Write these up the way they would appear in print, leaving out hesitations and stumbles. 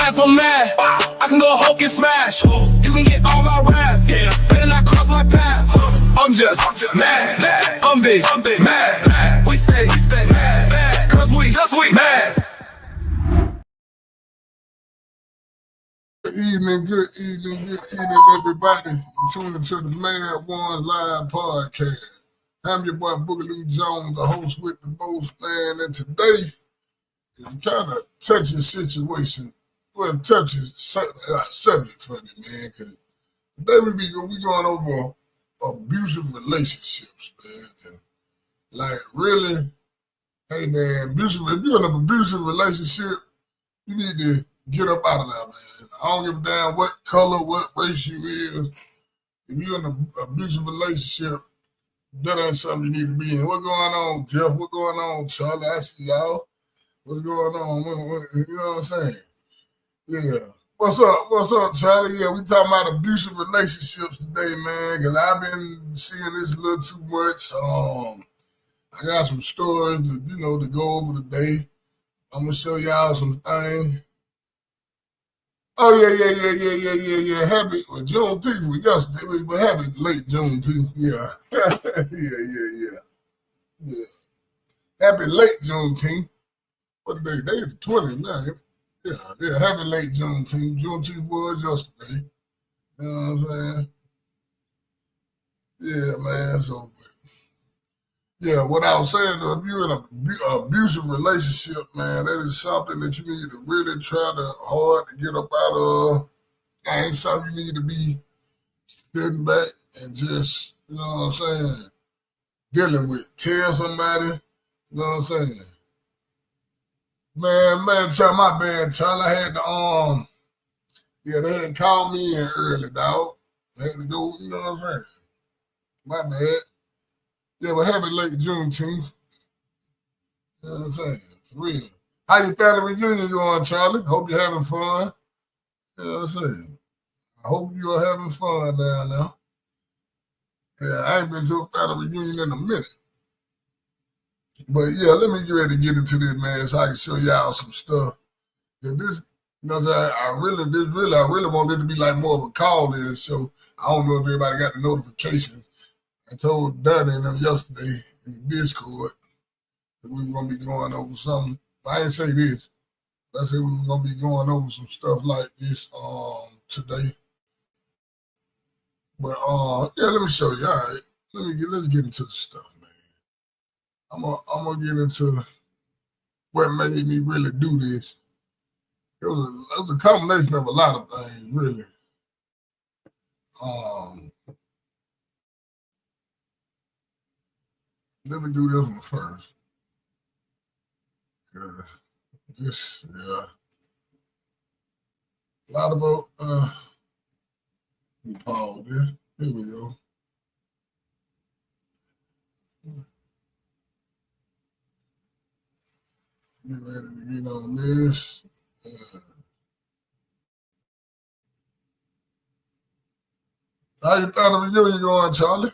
if I'm mad, I can go Hulk and smash. You can get all my wrath, better not cross my path. I'm just mad, I'm big, mad. We stay mad, cause we mad. Good evening, everybody. You're tuning to the Mad Ones Live Podcast. I'm your boy Boogaloo Jones, the host with the most, man, and today is kind of touchy situation. Well, touchy subject for me, man, because today we going over abusive relationships, man. And like, really, hey, man, if you're in an abusive relationship, you need to get up out of there, man. I don't give a damn what color, what race you is. If you're in an abusive relationship, that ain't something you need to be in. What going on, Jeff? What going on, Charlie? I see y'all. What's going on? You know what I'm saying? Yeah. What's up, Charlie? Yeah, we talking about abusive relationships today, man, because I've been seeing this a little too much. I got some stories to go over today. I'm going to show y'all some things. Oh, yeah. Happy Juneteenth was yesterday, but happy late Juneteenth. Yeah. Yeah. Happy late Juneteenth. What day? They the 20th now. Yeah. Happy late Juneteenth. Juneteenth was yesterday. You know what I'm saying? Yeah, man. So, yeah, what I was saying, if you're in an abusive relationship, man, that is something that you need to really try hard to get up out of. That ain't something you need to be sitting back and just, you know what I'm saying, dealing with. Tell somebody, you know what I'm saying. Man, tell my bad, Charlie. I had to, they had to call me in early, dog. I had to go, you know what I'm saying. My bad. Yeah, but happy late Juneteenth. You know what I'm saying? For real. How your family reunion going, Charlie? Hope you're having fun. You know what I'm saying? I hope you're having fun down there. Yeah, I ain't been to a family reunion in a minute. But yeah, let me get ready to get into this, man, so I can show y'all some stuff. And this, you know what I'm saying? I really want it to be like more of a call-in show. I don't know if everybody got the notification. I told Donnie and them yesterday in the Discord that we were going to be going over something. I didn't say this. I said we were going to be going over some stuff like this today. But yeah, let me show you. All right, let's get into the stuff, man. I'm gonna get into what made me really do this. It was a combination of a lot of things, really. Let me do this one first. Yeah. A lot about, let me pause there. Here we go. Get ready to get on this. How you family reunion going, Charlie?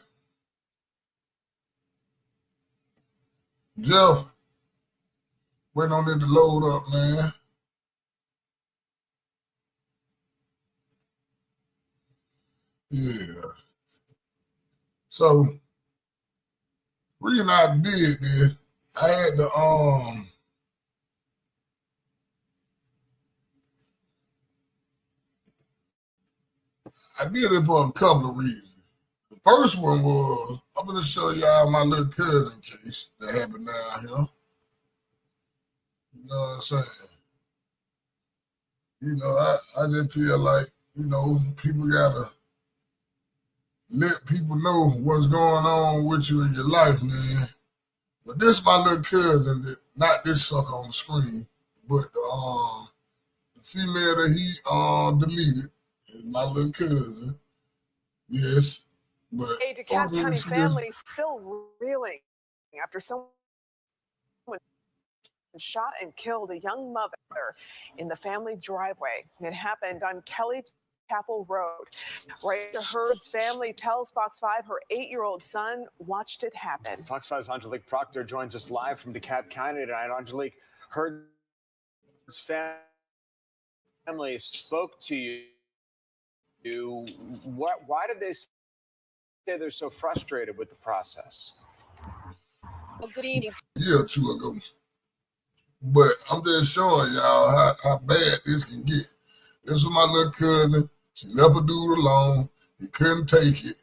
Jeff, waiting on it to load up, man. Yeah. So, the reason I did this, I had to I did it for a couple of reasons. The first one was, I'm going to show y'all my little cousin case that happened down here. You know what I'm saying? I just feel like, people got to let people know what's going on with you in your life, man. But this my little cousin, not this sucker on the screen, but the female that he deleted is my little cousin. Yes. But a DeKalb County family still reeling after someone shot and killed a young mother in the family driveway. It happened on Kelly Chapel Road. Right, Heard's family tells Fox 5 her 8-year-old son watched it happen. Fox 5's Angelique Proctor joins us live from DeKalb County tonight. Angelique, Heard's family family spoke to why did they say they're so frustrated with the process? Well, good evening. A year or two ago. But I'm just showing y'all how bad this can get. This was my little cousin. She left a dude alone. He couldn't take it.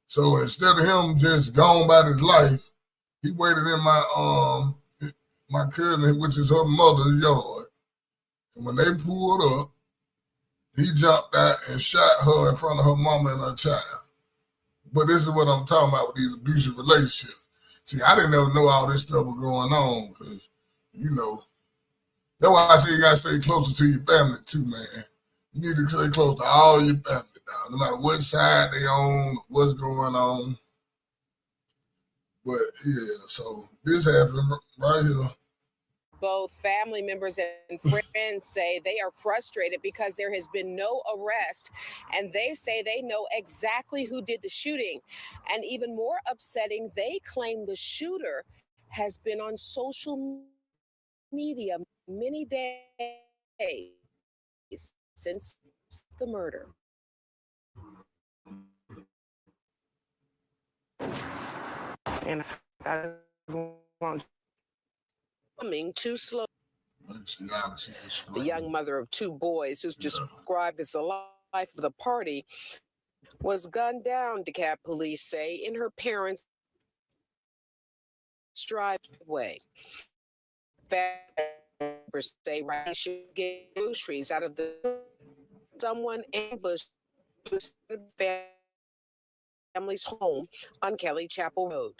So instead of him just going about his life, he waited in my cousin, which is her mother's yard. And when they pulled up, he jumped out and shot her in front of her mama and her child. But this is what I'm talking about with these abusive relationships. See, I didn't ever know all this stuff was going on because, that's why I say you got to stay closer to your family too, man. You need to stay close to all your family now, no matter what side they on, what's going on. But, yeah, so this happened right here. Both family members and friends say they are frustrated because there has been no arrest, and they say they know exactly who did the shooting. And even more upsetting, they claim the shooter has been on social media many days since the murder. And I want Coming too slow. The The young mother of two boys, who's described as the life of the party, was gunned down, DeKalb police say, in her parents' driveway. Members say Riley should get groceries out of the someone ambushed the family's home on Kelly Chapel Road.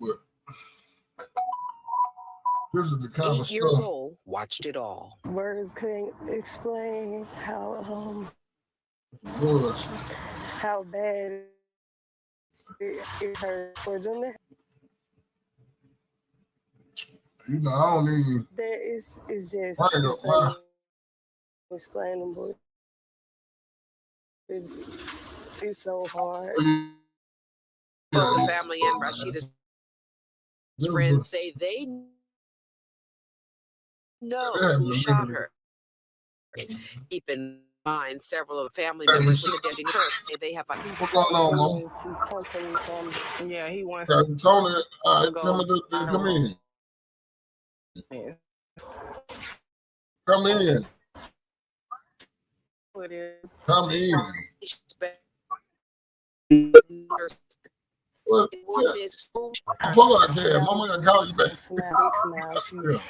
But this is the kind of 8 years stuff. old, watched it all. words couldn't explain how Was bad it hurt for them. I don't even. That is just Right up, wow. explainable. It's so hard. Both the family and Rashida's friends say they know who shot her. Keep in mind, several of the family members were attending church. They have What's going on, Mom? He's taking from. Yeah, he wants Tony, come in. Come in. It is. Come in. What? Yeah. Mama gonna call you back. Smile.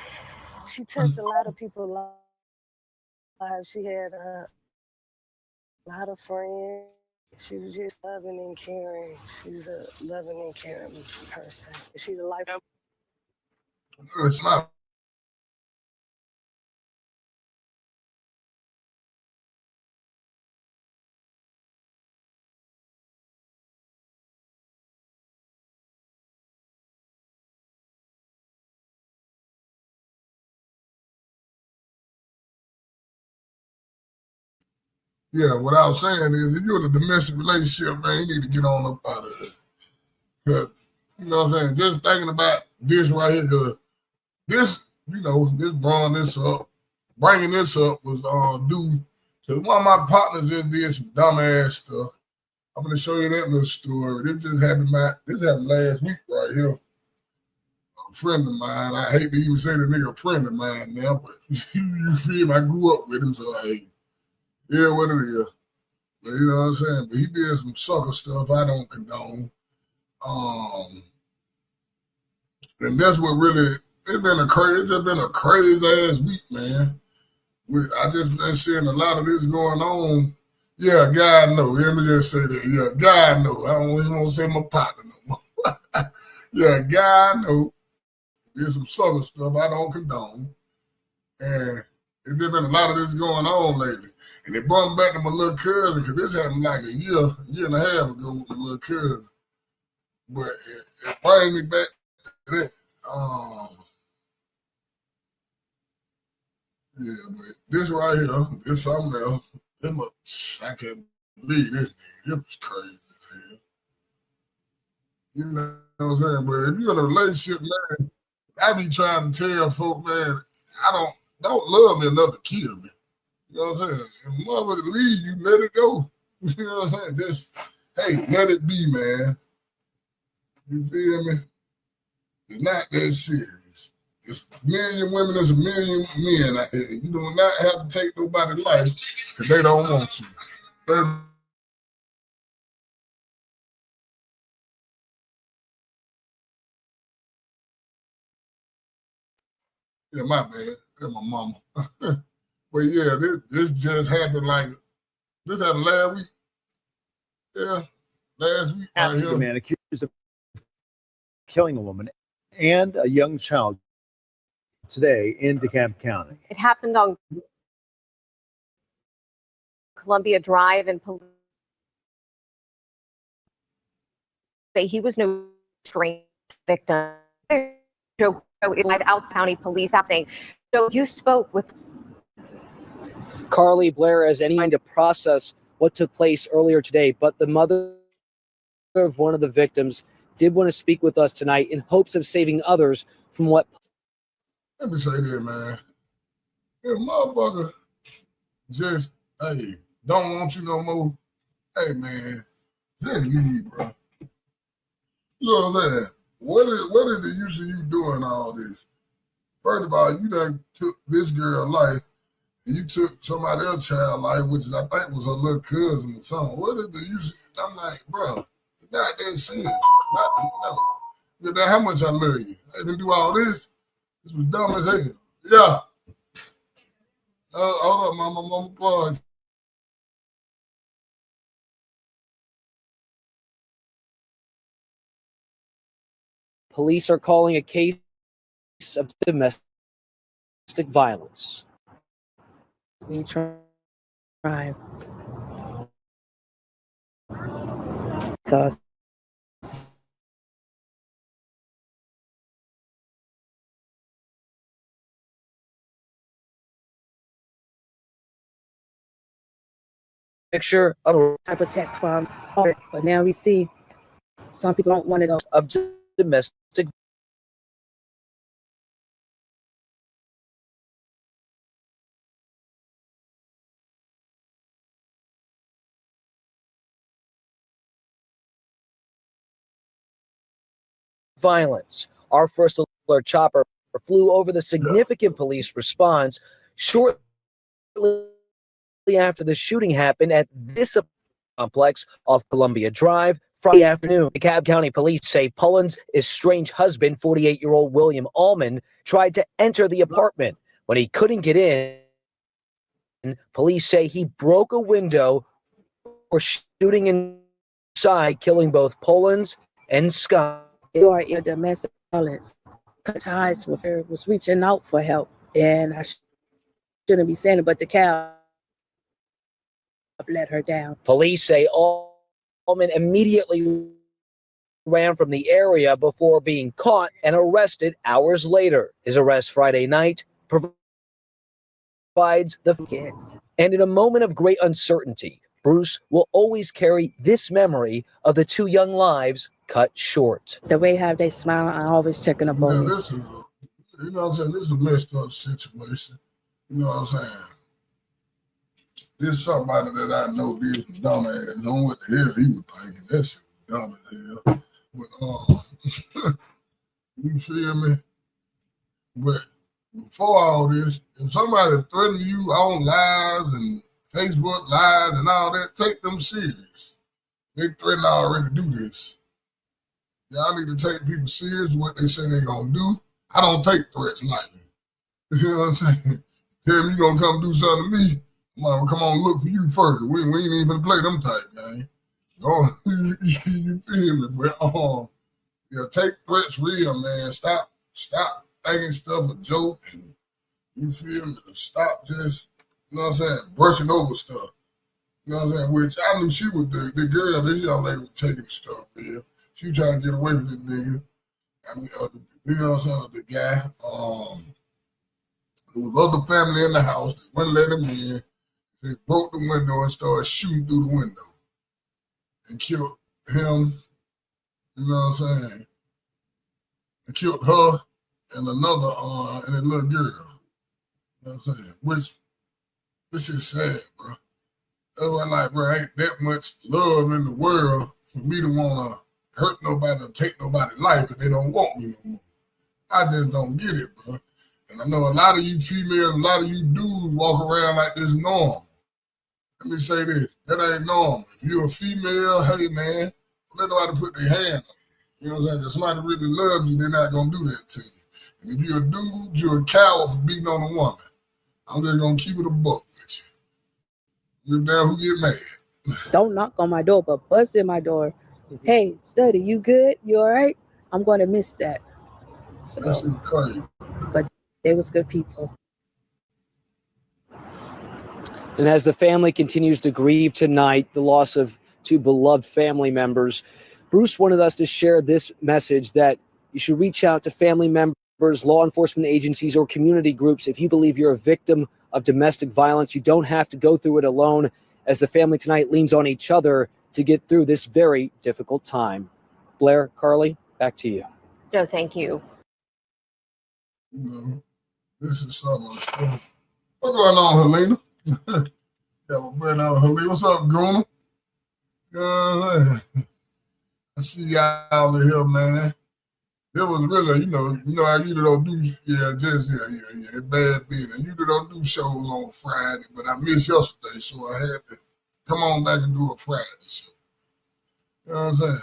She touched a lot of people's lives. She had a lot of friends. She was just loving and caring. She's a loving and caring person. She's a life. It's not. Yeah, what I was saying is, if you're in a domestic relationship, man, you need to get on up out of it. Cause, you know what I'm saying? Just thinking about this right here, cause this, this bringing this up was due to one of my partners just did some dumbass stuff. I'm gonna show you that little story. This happened last week right here. A friend of mine, I hate to even say the nigga a friend of mine now, but you feel me? I grew up with him, so yeah, what it is. But you know what I'm saying? But he did some sucker stuff I don't condone. And that's what really, it's just been a crazy ass week, man. I just been seeing a lot of this going on. Yeah, God know. Let me just say that. Yeah, God know. I don't even want to say my partner no more. Yeah, God know. There's some sucker stuff I don't condone. And it's just been a lot of this going on lately. And it brought me back to my little cousin, because this happened like a year and a half ago with my little cousin. But it brings me back to that. Yeah, but this right here, this something else. I can't believe this nigga. It was crazy as hell. You know what I'm saying? But if you're in a relationship, man, I be trying to tell folk, man, I don't love me enough to kill me. You know what I'm saying? If motherfucker leave you, let it go. You know what I'm saying? Just, hey, let it be, man. You feel me? It's not that serious. It's a million women, there's a million men out here. You do not have to take nobody's life because they don't want to. Yeah, my bad. That's my mama. But yeah, this just happened this happened last week. Yeah, last week. A man accused of killing a woman and a young child today in DeKalb County. It happened on Columbia Drive, and police say he was no strange victim. Out County Police happening. So you spoke with Carly Blair as any kind to process what took place earlier today, but the mother of one of the victims did want to speak with us tonight in hopes of saving others from what. Let me say this, man. If motherfucker just, hey, don't want you no more, hey, man, just leave, bro. You know what I'm saying? What is the use of you doing all this? First of all, you done took this girl's life, and you took somebody else's child's life, which is, I think was her little cousin or something. What is the use of, I'm like, bro, it's not that serious. No. You know how much I love you. I didn't do all this. This was dumb as hell. Yeah. Hold up, mama, plug. Police are calling a case of domestic violence. We try. Because Picture of I protect from art, but now we see some people don't want to go. of domestic violence. Our first alert chopper flew over the significant police response shortly after the shooting happened at this complex off Columbia Drive Friday afternoon. DeKalb County Police say Pullen's estranged husband, 48-year-old William Allman, tried to enter the apartment. When he couldn't get in, police say he broke a window or shooting inside, killing both Pullen's and Scott. You are in domestic violence. Cut ties with her, was reaching out for help, and I shouldn't be saying it, but the cow let her down. Police say Allman immediately ran from the area before being caught and arrested hours later. His arrest Friday night provides the Kids. And in a moment of great uncertainty, Bruce will always carry this memory of the two young lives cut short. The way how they smile, I always checking up on Yeah, them. this is, you know what I'm saying? This is a messed up situation. You know what I'm saying? This is somebody that I know did some dumb ass. I don't know what the hell he was thinking. That shit was dumb as hell. But you feel me? But before all this, if somebody threatening you on lives and Facebook lives and all that, take them serious. They threaten already to do this. Y'all need to take people serious what they say they're gonna do. I don't take threats lightly. You know what I'm saying? Tell me you gonna come do something to me, I'm gonna come on look for you first. We ain't even gonna play them type game. Oh, you feel me? But yeah, take threats real, man. Stop thinking stuff a joke, and you feel me? Stop just, you know what I'm saying, brushing over stuff. You know what I'm saying? Which I knew she would do. The girl, this young lady was taking the stuff real. She was trying to get away from this nigga. I mean, you know what I'm saying? The guy, there was other family in the house. They wouldn't let him in. They broke the window and started shooting through the window and killed him. You know what I'm saying? And killed her and another and a little girl. You know what I'm saying? Which is sad, bro. That's why, like, bro, ain't that much love in the world for me to want to hurt nobody or take nobody's life if they don't want me no more. I just don't get it, bro. And I know a lot of you females, a lot of you dudes walk around like this normal. Let me say this, that ain't normal. If you're a female, hey, man, don't let nobody put their hand on you. You know what I'm saying? If somebody really loves you, they're not going to do that to you. And if you're a dude, you're a coward for beating on a woman. I'm just going to keep it a buck with you. You're down who get mad. Don't knock on my door, but bust in my door. Hey, study, you good? You all right? I'm going to miss that. So, That shit crazy. but they was good people. And as the family continues to grieve tonight the loss of two beloved family members, Bruce wanted us to share this message that you should reach out to family members, law enforcement agencies, or community groups if you believe you're a victim of domestic violence. You don't have to go through it alone, as the family tonight leans on each other to get through this very difficult time. Blair, Carly, back to you. Joe, thank you. You know, this is something. What's going on, Helena? Got my friend out, Helena. What's up, Guna? I see y'all in here, man. It was really, you know, I usually don't do, it's bad being. I usually don't do shows on Friday, but I missed yesterday, so I had to come on back and do a Friday show. You know what I'm saying?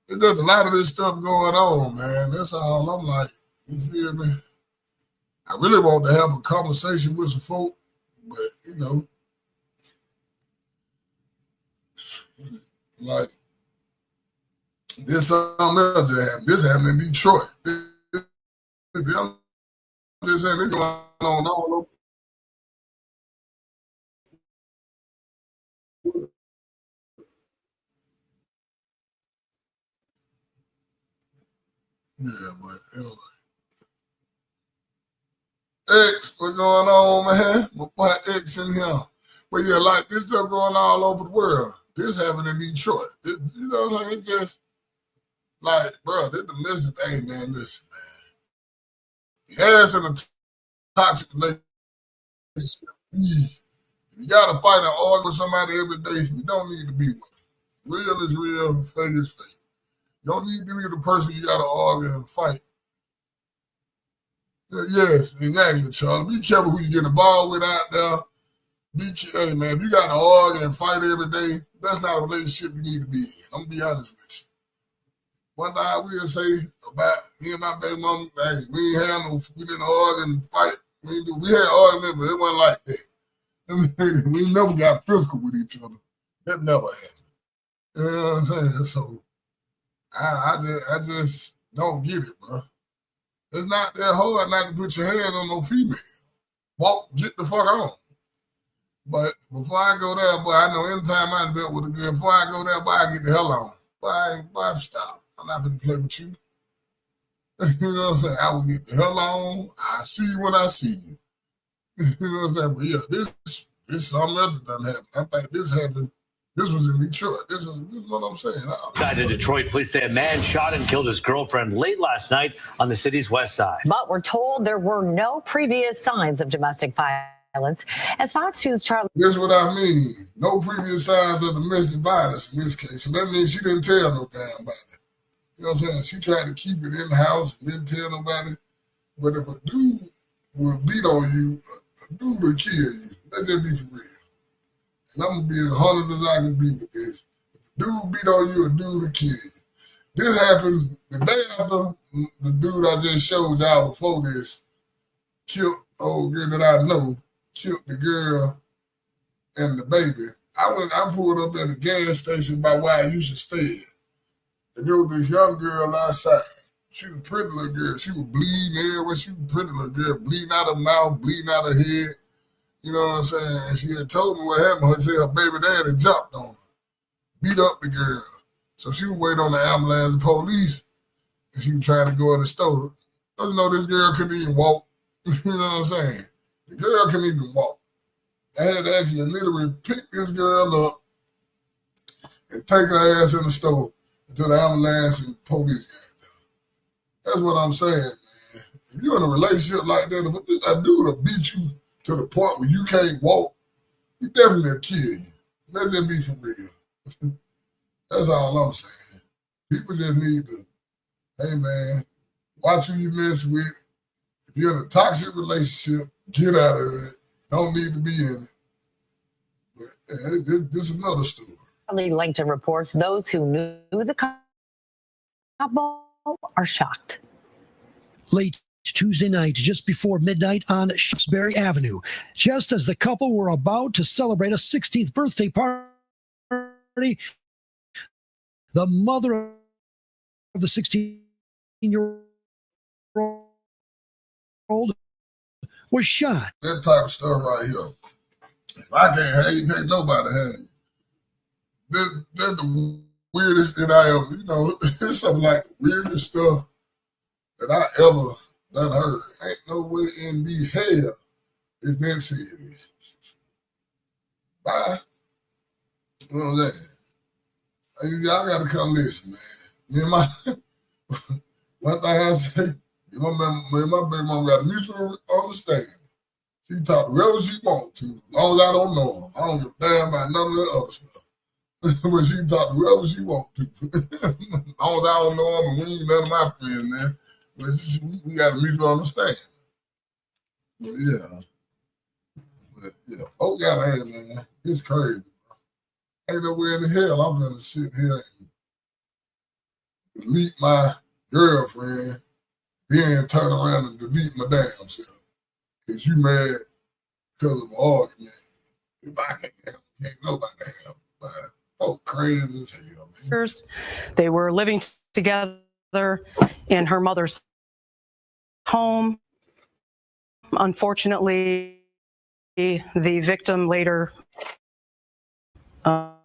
There's just a lot of this stuff going on, man. That's all. I'm like, you feel me? I really want to have a conversation with some folk, but, you know, like, this something else just happened. This happened in Detroit. I'm just saying, it's going on all over. Yeah, but anyway. X, what's going on, man? My boy X in here. But yeah, like this stuff going all over the world. This happened in Detroit. You know what I'm saying? It just like, bro, this domestic, hey man, listen, man. Yes, in a toxic relationship. You gotta fight and argue with somebody every day. You don't need to be with them. Real is real, fake is fake. You don't need to be the person you gotta argue and fight. Yes, exactly, Charlie. Be careful who you get involved with out there. Hey, man, if you got to argue and fight every day, that's not a relationship you need to be in. I'm going to be honest with you. One thing I will say about me and my baby mom, hey, we didn't argue and fight. We had arguments, but it wasn't like that. We never got physical with each other. That never happened. You know what I'm saying? So I just don't get it, bro. It's not that hard not to put your hands on no female. Get the fuck on. But before I go there, boy, I know anytime I dealt with a girl, before I go there, boy, I get the hell on. Boy, stop. I'm not going to play with you. You know what I'm saying? I will get the hell on. I see you when I see you. You know what I'm saying? But yeah, this is something else that done happened. I think this happened. This was in Detroit. This is what I'm saying. Side of Detroit, police say a man shot and killed his girlfriend late last night on the city's west side. But we're told there were no previous signs of domestic violence. As Fox News' Charlie. This is what I mean. No previous signs of domestic violence in this case. So that means she didn't tell no damn body. You know what I'm saying? She tried to keep it in the house, didn't tell nobody. But if a dude will beat on you, a dude will kill you. Let's just be for real. And I'm going to be as honest as I can be with this. If a dude beat on you, a dude will kill you. This happened the day after the dude I just showed y'all before this killed old girl that I know, killed the girl and the baby. I pulled up at the gas station by where I used to stay. And there was this young girl outside. She was a pretty little girl. She was bleeding everywhere. She was a pretty little girl, bleeding out her mouth, bleeding out her head. You know what I'm saying? And she had told me what happened. She said her baby daddy jumped on her, beat up the girl. So she was waiting on the ambulance and police, and she was trying to go in the store. Doesn't know this girl couldn't even walk. You know what I'm saying? The girl couldn't even walk. I had to actually literally pick this girl up and take her ass in the store until the ambulance and police got there. That's what I'm saying, man. if you're in a relationship like that, if a dude will beat you to the point where you can't walk, he definitely will kill you. Let that be for real. That's all I'm saying. People just need to, hey man, watch who you mess with. If you're in a toxic relationship, get out of it. Don't need to be in it. But this is another story. LinkedIn reports those who knew the couple are shocked. Late Tuesday night, just before midnight on Shaftesbury Avenue, just as the couple were about to celebrate a 16th birthday party, the mother of the 16-year-old was shot. That type of stuff right here. If I can't have you, can't nobody have you. That's the weirdest that I ever, it's something like the weirdest stuff that I ever done heard. Ain't no way in the hell it's been serious. Bye. You know what I'm saying? Y'all got to come listen, man. Me and my, one thing I say, me and my baby mom got a mutual understanding. She talk to whoever she want to, as long as I don't know her. I don't give a damn about none of that other stuff. But she can talk to whoever she want to. As long as I don't know them, and we ain't none of my friends, man. But we got a mutual understanding. But yeah, folk gotta have, man. It's crazy. Ain't nowhere in the hell I'm gonna sit here and delete my girlfriend, then turn around and delete my damn self. Cause you mad because of an argument. If I can't have, can't nobody have. But folk crazy as hell, man. They were living together in her mother's home. Unfortunately, the victim later died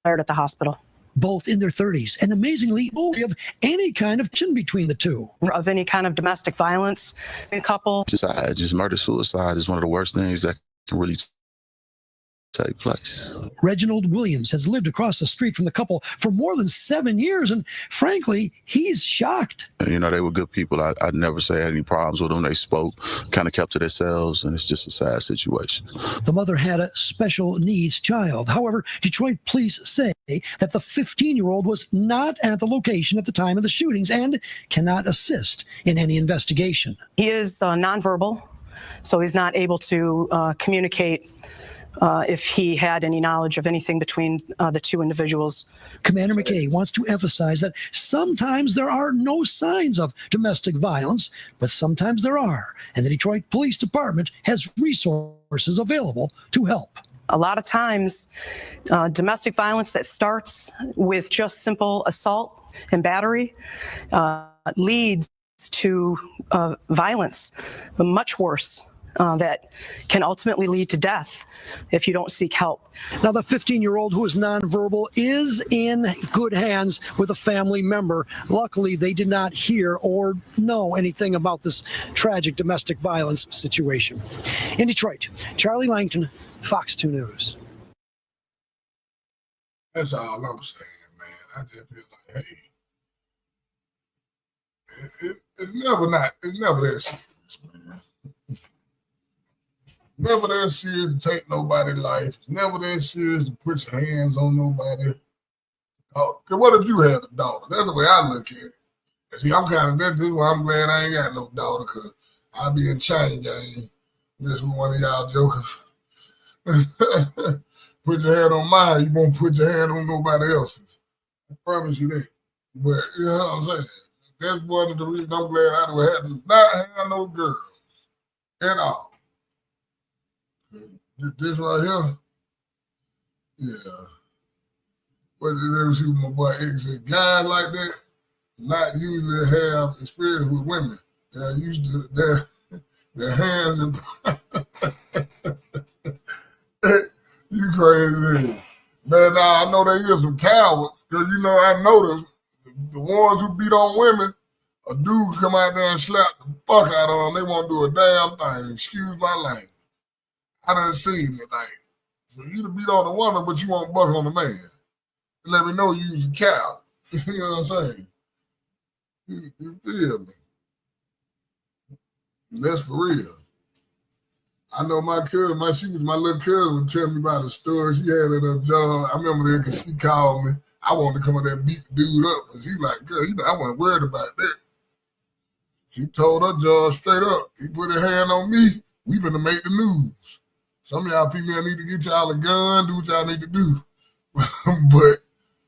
at the hospital. Both in their 30s, and amazingly, no of any kind of connection between the two. Of any kind of domestic violence in a couple. Just murder-suicide is one of the worst things that can really take place. Reginald Williams has lived across the street from the couple for more than 7 years, and frankly, he's shocked. They were good people. I'd never say I had any problems with them. They spoke, kind of kept to themselves, and it's just a sad situation. The mother had a special needs child. However, Detroit police say that the 15-year-old was not at the location at the time of the shootings and cannot assist in any investigation. He is nonverbal, so he's not able to communicate if he had any knowledge of anything between the two individuals. Commander McKay wants to emphasize that sometimes there are no signs of domestic violence, but sometimes there are, and the Detroit Police Department has resources available to help. A lot of times, domestic violence that starts with just simple assault and battery leads to violence, much worse. That can ultimately lead to death if you don't seek help. Now, the 15-year-old who is nonverbal is in good hands with a family member. Luckily, they did not hear or know anything about this tragic domestic violence situation. In Detroit, Charlie Langton, Fox 2 News. That's all I'm saying, man. I just feel like, hey, it's never that serious, man. Never that serious to take nobody's life. It's never that serious to put your hands on nobody. Because what if you had a daughter? That's the way I look at it. And see, this is why I'm glad I ain't got no daughter, because I be in chain gang. This was one of y'all jokers. Put your hand on mine, you won't put your hand on nobody else's. I promise you that. But you know what I'm saying? That's one of the reasons I'm glad I not have no girls at all. This right here, yeah. What did you see my boy X said? Guys like that not usually have experience with women. They're used to their hands and you crazy. Man, now I know they is some cowards, because I know the ones who beat on women, a dude come out there and slap the fuck out of them, they won't do a damn thing. Excuse my language. I done seen it, like, for you to beat on a woman, but you won't buck on a man. Let me know you was a cow. You know what I'm saying? You feel me? That's for real. I know my cousin, my little cousin would tell me about a story she had at her job. I remember that because she called me. I wanted to come up there and beat the dude up. Because he like, girl, I wasn't worried about that. She told her job straight up, he put his hand on me, we finna make the news. Some of y'all female need to get y'all a gun, do what y'all need to do. But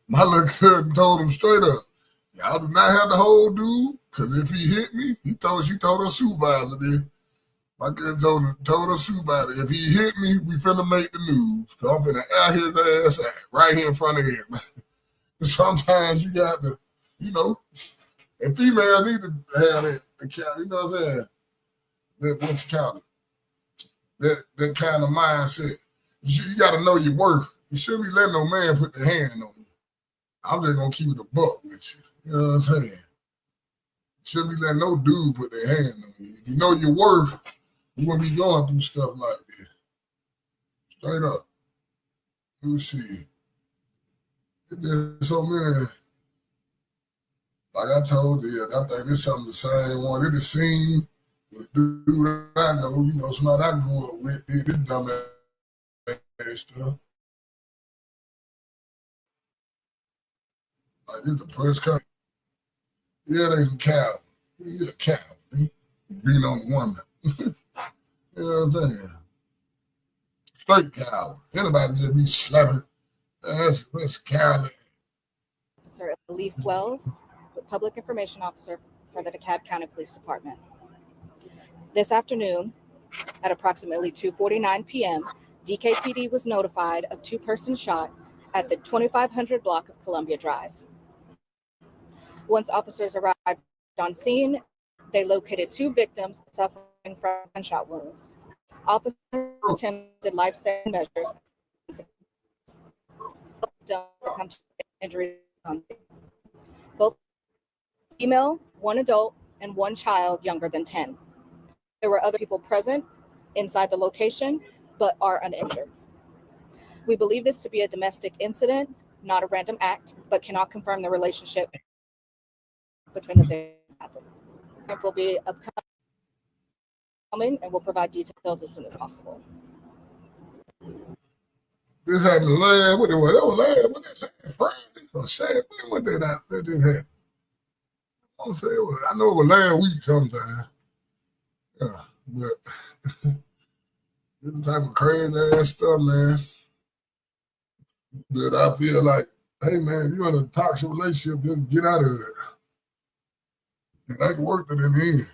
my little cousin told him straight up, y'all do not have to hold dude, because if he hit me, she told her supervisor there. My cousin told her supervisor, if he hit me, we finna make the news. Because I'm finna air his ass out right here in front of him. Sometimes you got to, and females need to have that account, you know what I'm saying? That what you call it. That kind of mindset. You got to know your worth. You shouldn't be letting no man put their hand on you. I'm just going to keep it a buck with you. You know what I'm saying? You shouldn't be letting no dude put their hand on you. If you know your worth, you won't be going through stuff like this. Straight up. Let me see. There's so many. Like I told you, I think it's something the same one. It's the scene with a dude I know, somebody I grew up with, did this dumb ass stuff. Like this the press conference. Yeah, they some cow. You're a cow. Beating on the woman. You know what I'm saying? Straight cow. Anybody just be slapping. That's cowardly. Officer Elise Wells, Public Information Officer for the DeKalb County Police Department. This afternoon, at approximately 2:49 p.m., DKPD was notified of two persons shot at the 2500 block of Columbia Drive. Once officers arrived on scene, they located two victims suffering from gunshot wounds. Officers attempted life-saving measures to come to injury. Both female, one adult, and one child younger than 10. There were other people present inside the location, but are uninjured. We believe this to be a domestic incident, not a random act, but cannot confirm the relationship between the victims. It will be upcoming and will provide details as soon as possible. This happened last, what that last Friday or Saturday? What did that just happen? I know it was last week sometime. Yeah, but this type of crazy ass stuff, man. But I feel like, hey man, if you're in a toxic relationship, just get out of it. And I can work to them end.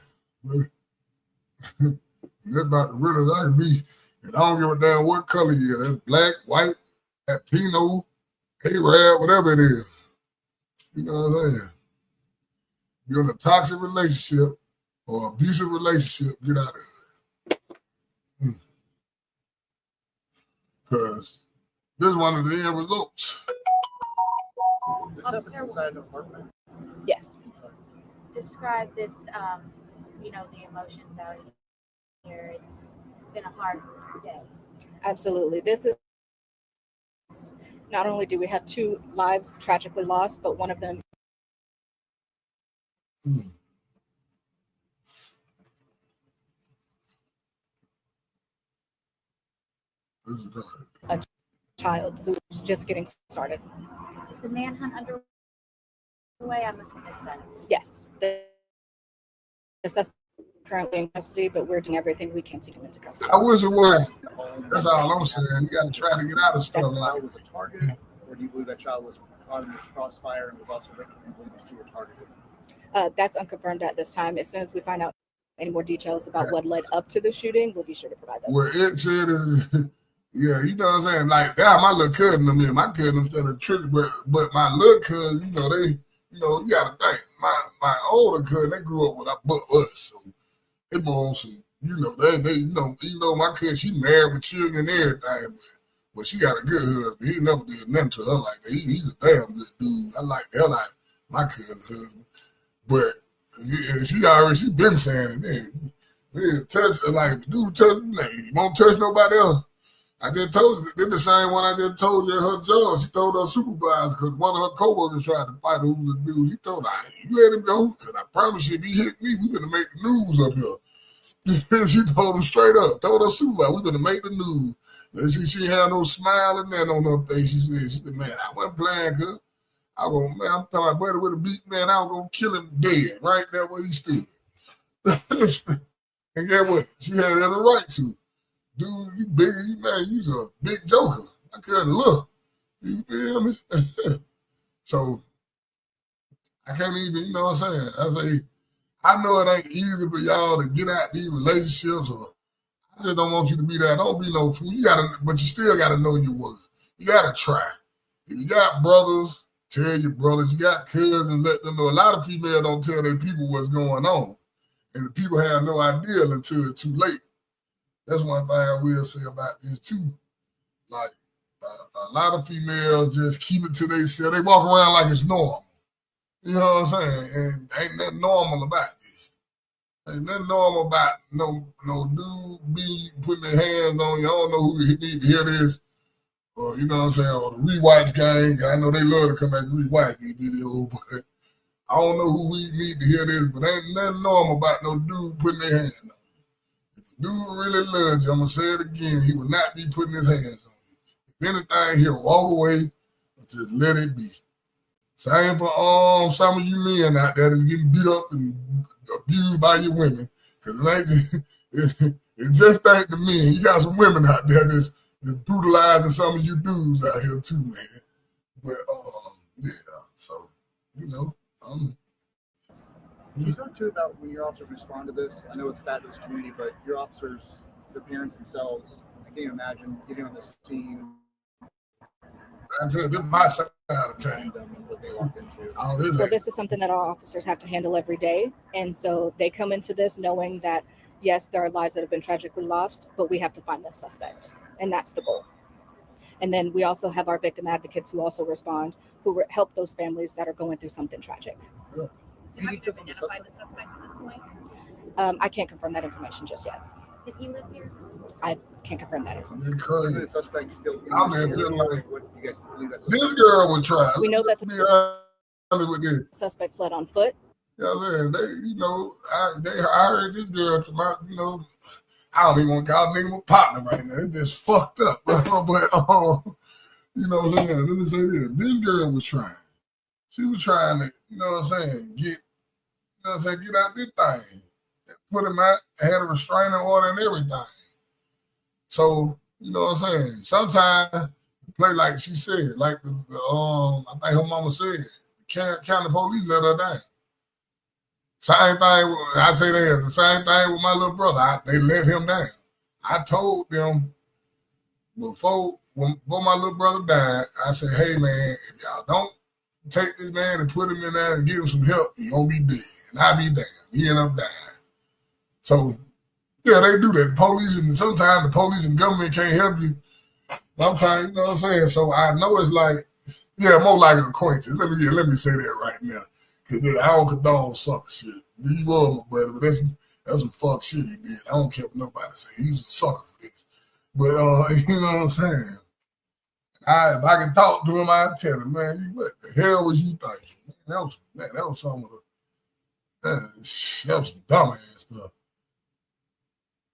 That's about the realest I can be. And I don't give a damn what color you is. That's black, white, Latino, Arab, whatever it is. You know what I'm saying? If you're in a toxic relationship or abusive relationship, get out of it. Because this is one of the end results. Yes. Describe this, the emotions out here. It's been a hard day. Absolutely. This is not only do we have two lives tragically lost, but one of them a child who's just getting started. Is the manhunt underway? I must have missed that. Yes. The suspect is currently in custody, but we're doing everything we can to get him into custody. I wish it was. That's all I'm saying. You got to try to get out of stuff like was a target, or do you believe that child was caught in this crossfire and was also victim? You believe these two were targeted? That's unconfirmed at this time. As soon as we find out any more details about what led up to the shooting, we'll be sure to provide that. What it said is, yeah, you know what I'm saying? Like, that, my little cousin, my cousin instead of trick, but my little cousin, you got to think, my older cousin, they grew up with us, so they born some, my cousin, she married with children and everything, but she got a good husband. He never did nothing to her like that. He's a damn good dude. I like the hell out of my cousin's husband. But she been saying it. Man, touch like dude touch you won't touch nobody else. I just told you, this the same one I just told you at her job. She told her supervisor because one of her coworkers tried to fight her who was a dude. She told her, you let him go, because I promise you if he hit me, we're gonna make the news up here. She told him straight up, told her supervisor, we gonna make the news. And she had no smile and that on her face. She said, man, I wasn't playing, cuz. I go, man, I'm talking about buddy with a beat, man, I was gonna kill him dead right there where he stood. And guess what? She had every right to. Dude, you big, man, you's a big joker. I couldn't look. You feel me? So I can't even, you know what I'm saying? I say, I know it ain't easy for y'all to get out these relationships, or I just don't want you to be that. Don't be no fool. You gotta, but you still gotta know your worth. You gotta try. If you got brothers, tell your brothers. You got cousins, let them know. A lot of females don't tell their people what's going on, and the people have no idea until it's too late. That's one thing I will say about this too. Like a lot of females just keep it to themselves. They walk around like it's normal. You know what I'm saying? And ain't nothing normal about this. Ain't nothing normal about no dude be putting their hands on you. I don't know who need to hear this. Or, you know what I'm saying? Or the Rewatch gang. I know they love to come back and rewatch these videos, but I don't know who we need to hear this, but ain't nothing normal about no dude putting their hands on you. If a dude really loves you, I'm going to say it again, he will not be putting his hands on you. If anything, he'll walk away or just let it be. Same for some of you men out there that's getting beat up and abused by your women. Because it just ain't the men. You got some women out there that's brutalizing some of you dudes out here too, man. But yeah, so you know, Can you talk too about when your officers respond to this? I know it's bad to this community, but your officers, the parents themselves, I can't imagine getting on the scene. This is my side of town. So this is something that our officers have to handle every day, and so they come into this knowing that yes, there are lives that have been tragically lost, but we have to find this suspect, and that's the goal. And then we also have our victim advocates who also respond, who help those families that are going through something tragic. Have you identified the suspect at this point? I can't confirm that information just yet. Did he live here? I can't confirm that answer. The suspect still. I'm feeling like what you guys believe that this girl would try. We know that the suspect fled on foot. Yeah, man, I heard this girl, I don't even want to call nigga my partner right now. It's just fucked up, bro. But you know what I'm saying? Let me say this. This girl was trying. She was trying to, you know what I'm saying, get out this thing. Put him out, had a restraining order and everything. So, you know what I'm saying? Sometimes play like she said, like I think her mama said, the county police let her down. Same thing, I say that, the same thing with my little brother. They let him down. I told them before my little brother died, I said, hey man, if y'all don't take this man and put him in there and give him some help, he gonna be dead. And I be damned. He end up dying. So yeah, they do that. The police, and sometimes the police and government can't help you. Sometimes, you know what I'm saying? So I know it's like, yeah, more like an acquaintance. Let me say that right now. Because I don't condone sucker shit. He was my buddy, but that's some fuck shit he did. I don't care what nobody say. He was a sucker for this. But, you know what I'm saying? If I can talk to him, I'd tell him, man, what the hell was you thinking? That was some of that was some dumbass stuff.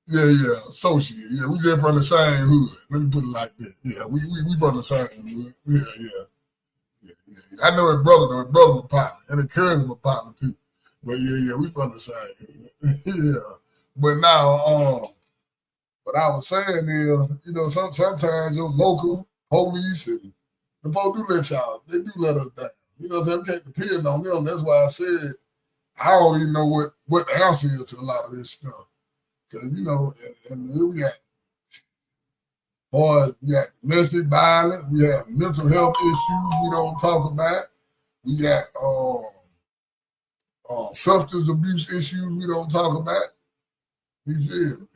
Yeah, associate. Yeah, we just from the same hood. Let me put it like that. Yeah, we from the same hood. Yeah. I know his brother, though. His brother my partner, and his cousin my partner too. But yeah, we from the same hood. Yeah. But now, what I was saying is, you know, sometimes your local police and the folks do let y'all, they do let us down. You know what I'm saying? We can't depend on them. That's why I said I don't even know what the answer is to a lot of this stuff. Because, you know, and we got domestic violence, we have mental health issues we don't talk about, we got substance abuse issues we don't talk about. You feel me?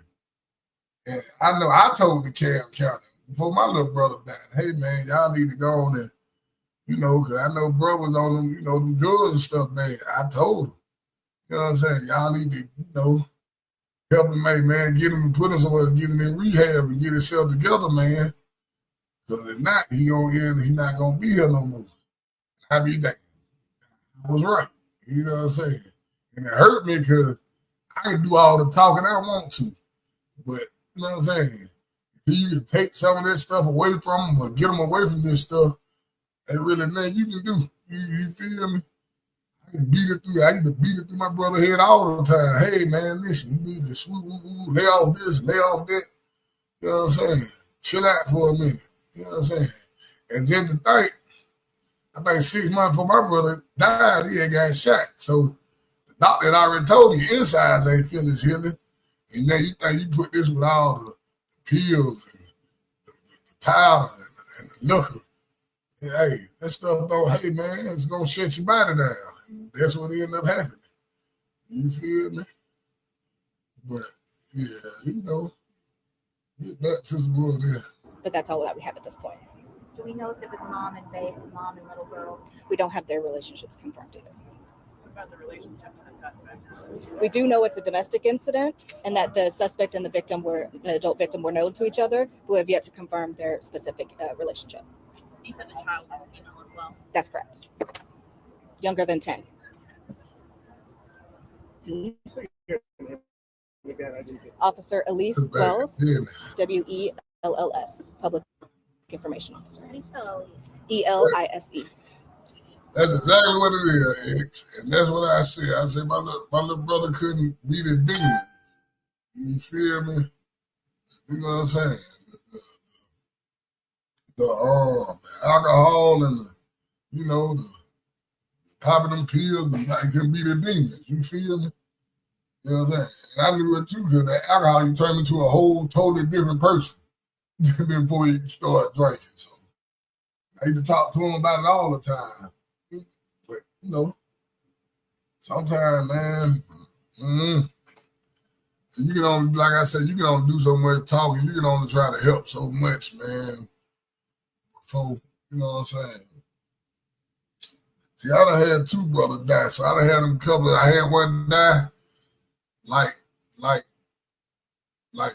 And I know I told the county before my little brother died, hey man, y'all need to go on and, you know, because I know brothers on them, you know, them drugs and stuff, man. I told them, you know what I'm saying? Y'all need to, you know, help him, man, get him and put him somewhere, get him in rehab and get himself together, man. Because if not, he not gonna be here no more. I be damned. I was right. You know what I'm saying? And it hurt me because I can do all the talking I want to, but you know what I'm saying? If you can take some of this stuff away from them or get them away from this stuff, ain't really nothing you can do. You feel me? I can beat it through. I used to beat it through my brother's head all the time. Hey man, listen, you need to lay off this, lay off that. You know what I'm saying? Chill out for a minute. You know what I'm saying? And just to think, I think 6 months before my brother died, he had got shot. So the doctor had already told me insides ain't feel his healing. And now you think you put this with all the pills and the powder and the liquor. Hey, that stuff don't, hey man, it's gonna shut your body down. That's what ended up happening. You feel me? But yeah, you know, get back to the boy there. But that's all that we have at this point. Do we know if it was mom and babe, mom and little girl? We don't have their relationships confirmed either. What about the relationship with the suspect? We do know it's a domestic incident and that the suspect and the adult victim were known to each other, but we have yet to confirm their specific relationship. You said the child was female as well. That's correct. Younger than 10. Officer Elise Wells, WELLS, Public Information Officer. How do you spell Elise? ELISE. That's exactly what it is, X. And that's what I say. I say my little brother couldn't beat his demons. You feel me? You know what I'm saying? The alcohol and the popping them pills and I can beat the demons. You feel me? You know what I'm saying? And I knew it too, because the alcohol, you turn into a whole totally different person before you start drinking. So I used to talk to him about it all the time. But, sometimes, man, you can only, like I said, you can only do so much talking. You can only try to help so much, man. So, you know what I'm saying? See, I done had 2 brothers die, so I done had them couple. I had one die, like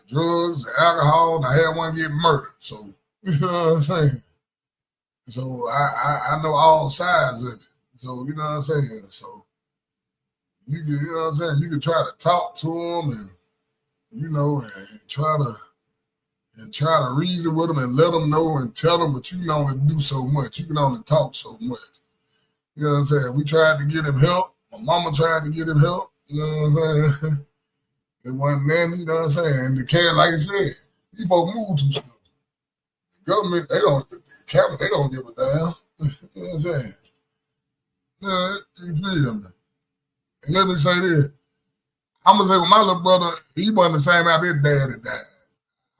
drugs, alcohol, and I had one get murdered. So, you know what I'm saying? So I know all sides of it. So, you know what I'm saying? So, you know what I'm saying? You can try to talk to them and, and try to reason with them and let them know and tell them, but you can only do so much. You can only talk so much. You know what I'm saying? We tried to get him help. My mama tried to get him help. You know what I'm saying? It wasn't then, you know what I'm saying? And the cat, like I said, people move too slow. The government, the county, they don't give a damn. You know what I'm saying? You feel me? And let me say this. I'm going to say, with my little brother, he wasn't the same after his dad had died.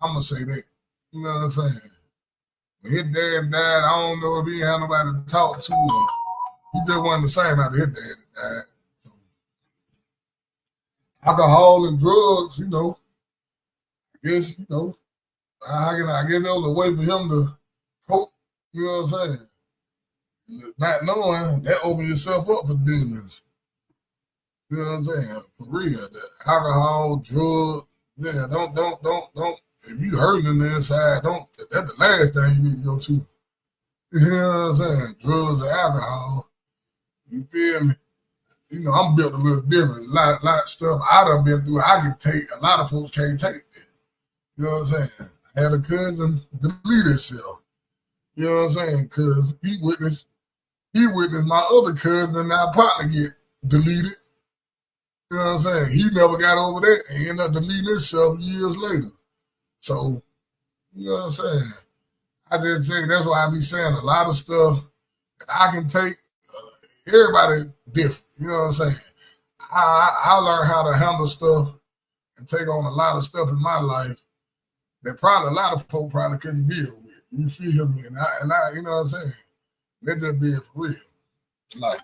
I'm going to say that. You know what I'm saying? When his dad died, I don't know if he had nobody to talk to. Or he just wasn't the same after his dad had died. So, alcohol and drugs, I guess, I guess that was a way for him to cope. You know what I'm saying? Not knowing, that opens yourself up for demons. You know what I'm saying? For real. The alcohol, drugs, yeah, don't. If you hurting in the inside, that's the last thing you need to go to. You know what I'm saying? Drugs and alcohol. You feel me? I'm built a little different. A lot of stuff I done been through, I can take. A lot of folks can't take it. You know what I'm saying? I had a cousin delete himself. You know what I'm saying? Because he witnessed my other cousin and our partner get deleted. You know what I'm saying? He never got over that and ended up deleting himself years later. So, you know what I'm saying? I just think that's why I be saying a lot of stuff that I can take. Everybody different. You know what I'm saying? I learned how to handle stuff and take on a lot of stuff in my life that probably a lot of folk probably couldn't deal with. You feel me? And I you know what I'm saying? That just being for real. Like,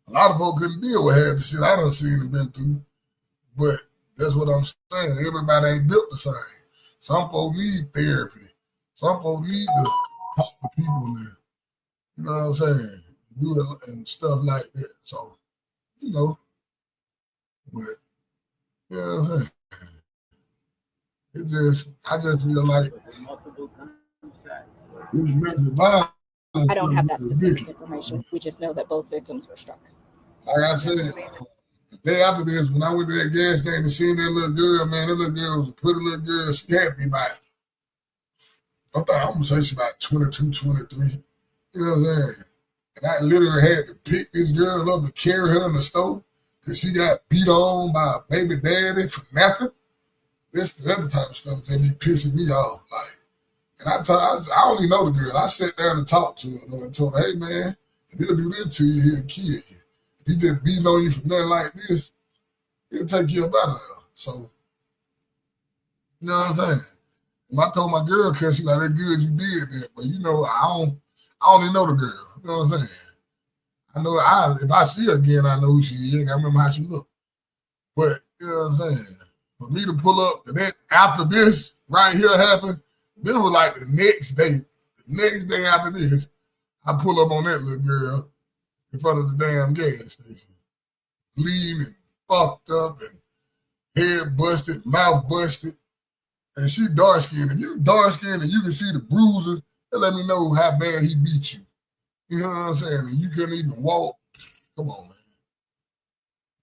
a lot of folk couldn't deal with half the shit I done seen and been through. But that's what I'm saying. Everybody ain't built the same. Some folk need therapy. Some folk need to talk to people and, you know what I'm saying, do it and stuff like that. So, but, you know what I'm saying? I just feel like I don't have that specific information. We just know that both victims were struck. Like I said, The day after this, when I went to that gas station and seen that little girl, man, that little girl was a pretty little girl. She had to be about, I'm going to say she about 22, 23. You know what I'm saying? And I literally had to pick this girl up and carry her in the store because she got beat on by a baby daddy for nothing. This the other type of stuff that be pissing me off. Like, and I don't even know the girl. I sat down and talked to her though, and told her, hey man, if he'll do this to you, he'll kill you. If he just beating on you for nothing like this, he'll take you up out of there. So, you know what I'm saying? And I told my girl, cause she like, that good you did that. But you know, I don't even know the girl. You know what I'm saying? I know if I see her again, I know who she is. I remember how she looked. But you know what I'm saying? For me to pull up to that after this right here happened, this was like the next day. The next day after this, I pull up on that little girl in front of the damn gas station. Bleeding and fucked up and head busted, mouth busted. And she dark skinned. If you dark skinned and you can see the bruises, that let me know how bad he beat you. You know what I'm saying? And you couldn't even walk. Come on, man.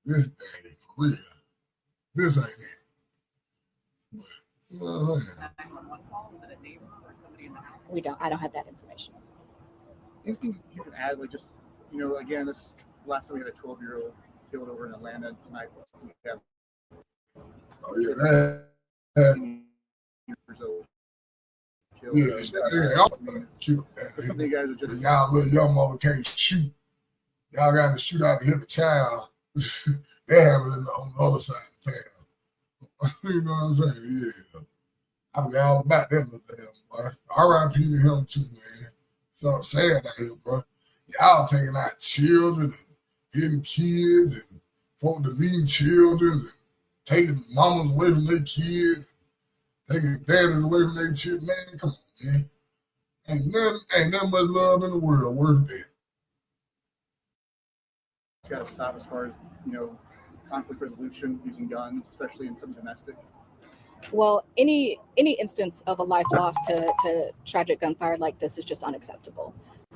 This thing, for real. This ain't it. But, you know what I'm saying? I don't have that information. Anything you can add, like just, you know, again, this last time we had a 12-year-old killed over in Atlanta. Tonight we have. Oh yeah, that. Years old. Cute. That's something you guys are just. Y'all little young mother can't shoot. Y'all got to shoot out to hit a child. They have it on the other side of town. You know what I'm saying? Yeah. I forgot all about them little damn boy. R.I.P. to him too, man. So sad out here, bro. Y'all taking out children and hitting kids and folk deleting children and taking mamas away from their kids, taking daddies away from their children. Man, come on, man. Ain't nothing much love in the world worth that. It's got to stop as far as, you know, conflict resolution using guns, especially in some domestic. Well, any instance of a life lost to tragic gunfire like this is just unacceptable.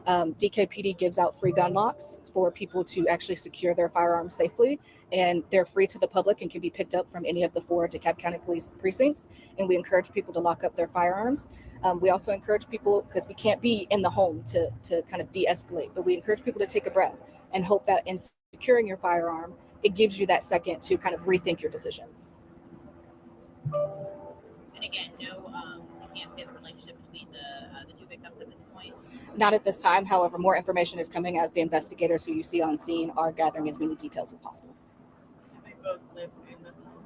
DKPD gives out free gun locks for people to actually secure their firearms safely, and they're free to the public and can be picked up from any of the 4 DeKalb County Police precincts. And we encourage people to lock up their firearms. We also encourage people, because we can't be in the home to kind of de-escalate, but we encourage people to take a breath and hope that in securing your firearm, it gives you that second to kind of rethink your decisions. And again, you can't say the relationship between the 2 victims at this point. Not at this time. However, more information is coming as the investigators who you see on scene are gathering as many details as possible. They both live in this home.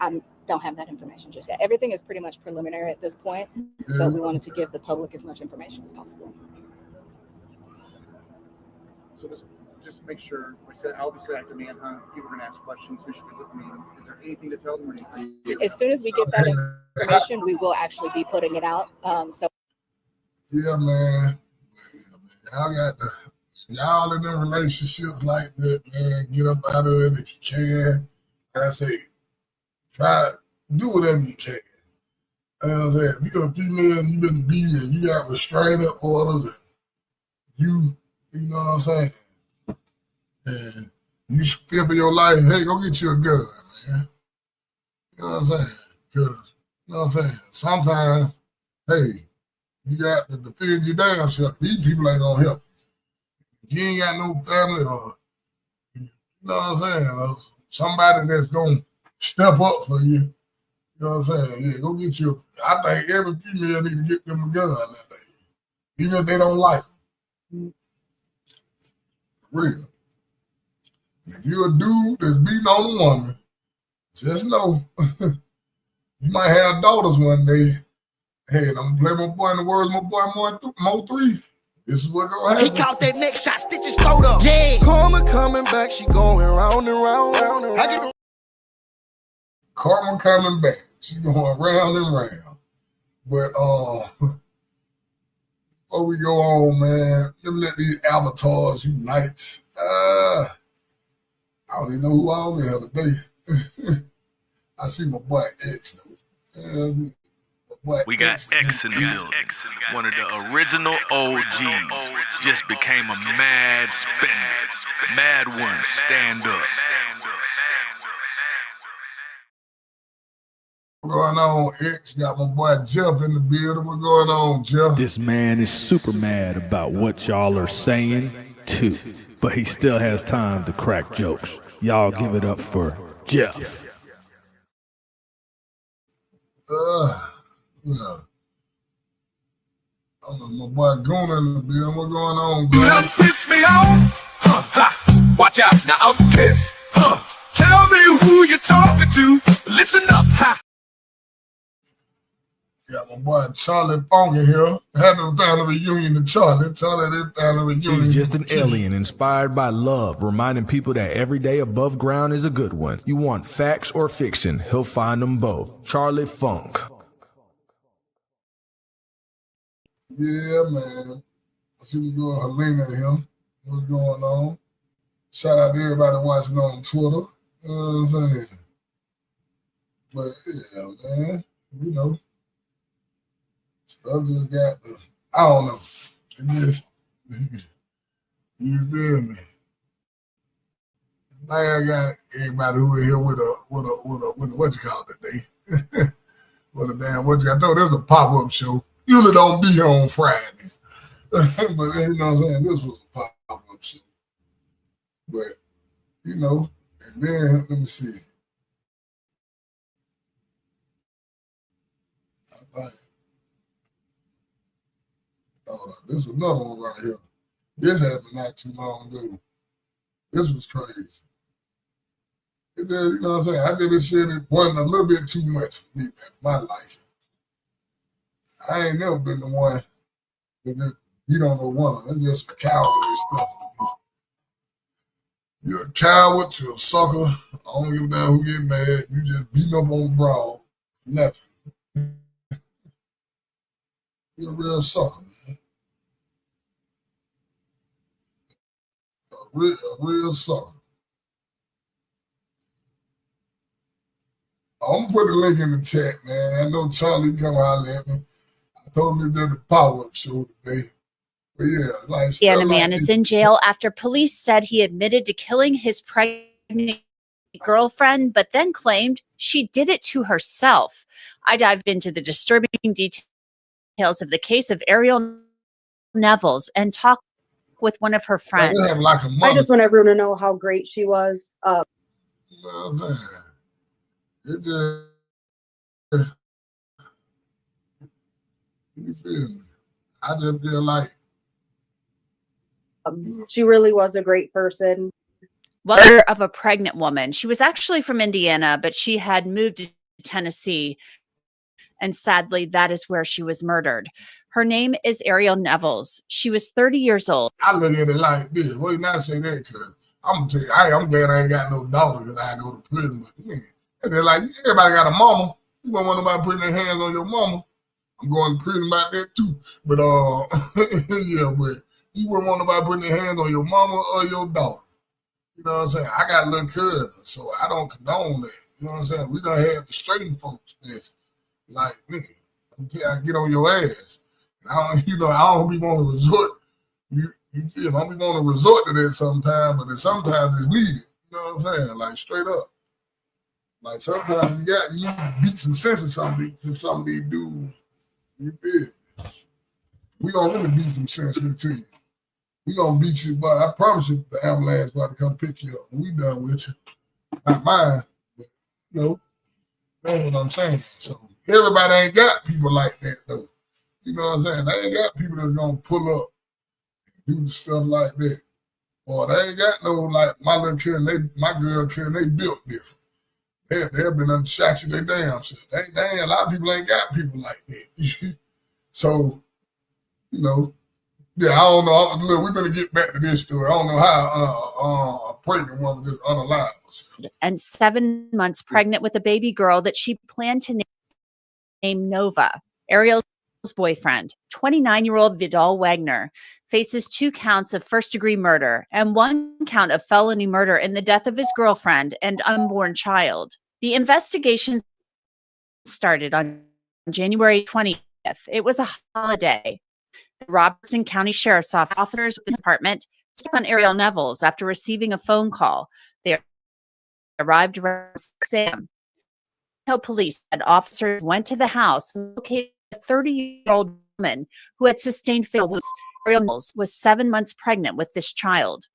I don't have that information just yet. Everything is pretty much preliminary at this point, but we wanted to give the public as much information as possible. So just make sure, like I said, obviously after manhunt, people are going to ask questions. Who should be looking at? Is there anything to tell them or anything? As soon as we get that information, we will actually be putting it out. Yeah, man. Y'all in them relationships like that, man. Get up out of it if you can. Like I say, try to do whatever you can. If you're a female and you've been beaten and you got restraining orders and you know what I'm saying? And you fear for your life, hey, go get you a gun, man. You know what I'm saying? Because, you know what I'm saying? Sometimes, hey, you got to defend your damn self. These people ain't gonna help you. You ain't got no family or, you know what I'm saying? Or somebody that's gonna step up for you. You know what I'm saying? Yeah, go get you. I think every female need to get them a gun nowadays, even if they don't like them. For real. If you're a dude that's beating on a woman, just know you might have daughters one day. Hey, I'm gonna play my boy in the words, my boy Mo 3. This is what gonna happen. He caught that next shot, stitches throat up. Yeah. Karma coming back, she going round and round, round and round. Karma coming back. She going round and round. But before we go on, man, let me let these avatars unite. I don't even know who all in here today. I see my boy X though. We got X in the building. One of the original OGs. Just became a mad spender. Mad one, stand up. What's going on, X? Got my boy Jeff in the building. What's going on, Jeff? This man is super mad about what y'all are saying, too. But he still has time to crack jokes. Y'all give it up for Jeff. Yeah. I don't know, my boy Goona in the building. What's going on, Goona? You piss me off? Ha. Watch out, now I'm pissed. Tell me who you're talking to. Listen up, ha. Got my boy Charlie Funky here. Happy family reunion to Charlie. Charlie, this family reunion. He's just an alien inspired by love, reminding people that every day above ground is a good one. You want facts or fiction, he'll find them both. Charlie Funk. Yeah, man. I see we go Helena here. What's going on? Shout out to everybody watching on Twitter. You know what I'm saying? But yeah, man, you know, stuff just got the, I don't know. It just, you feel me? I got everybody who is here with a what you call it today? With a damn what you, I thought this was a pop-up show. Usually don't be here on Fridays. But you know what I'm saying? This was a pop-up show. But, you know, and then, let me see. I think, this is another one right here. This happened not too long ago. This was crazy. It just, you know what I'm saying? I just said it wasn't a little bit too much for me, man, for my life. I ain't never been the one that just beat on no woman. That's just cowardly stuff. You're a coward, you're a sucker. I don't give a damn who get mad. You just beating up on the broad. Nothing. You're a real sucker, man. A real sucker. I'm gonna put the link in the chat, man. I know Charlie come holler at me. I told him that the power-up show today. But yeah, like And a man is in jail after police said he admitted to killing his pregnant girlfriend, but then claimed she did it to herself. I dived into the disturbing details of the case of Ariel Nevels and talked with one of her friends. I just want everyone to know how great she was. Well, man, it just, you feel me? I just feel like she really was a great person. Mother of a pregnant woman. She was actually from Indiana, but she had moved to Tennessee. And sadly, that is where she was murdered. Her name is Ariel Nevels. She was 30 years old. I look at it like this. Well, you not say that because I'm gonna tell you, I'm glad I ain't got no daughter that I go to prison with. Man, and they're like, everybody got a mama. You don't want nobody putting their hands on your mama. I'm going to prison about that too. But yeah, but you wouldn't want nobody putting their hands on your mama or your daughter. You know what I'm saying? I got a little cousin, so I don't condone that. You know what I'm saying? We done had the straighten folks that's like, nigga, I get on your ass. And I don't be want to resort. You feel me? I don't be want to resort to that sometimes, but sometimes it's needed. You know what I'm saying? Like straight up. Like sometimes you need to beat some sense of something to some of these dudes. You feel me? We gonna really beat some sense into you. We gonna beat you, but I promise you the ambulance about to come pick you up. We done with you. Not mine, but you know, that's what I'm saying. So everybody ain't got people like that though. You know what I'm saying? They ain't got people that's gonna pull up and do stuff like that. Or they ain't got no like my little kid, my girl kid, they built different. They've been unshot you their damn self. A lot of people ain't got people like that. So, you know, yeah, I don't know. Look, we're gonna get back to this story. I don't know how a pregnant woman just unalive herself. And 7 months pregnant with a baby girl that she planned to name Nova. Ariel's boyfriend, 29-year-old Vidal Wagner, faces 2 counts of first-degree murder and 1 count of felony murder in the death of his girlfriend and unborn child. The investigation started on January 20th. It was a holiday. The Robertson County Sheriff's Office officers with the department took on Ariel Nevels after receiving a phone call. They arrived around 6 a.m. Police said officers went to the house and located a 30-year-old woman who had sustained fatal wounds. Ariel Knowles was 7 months pregnant with this child.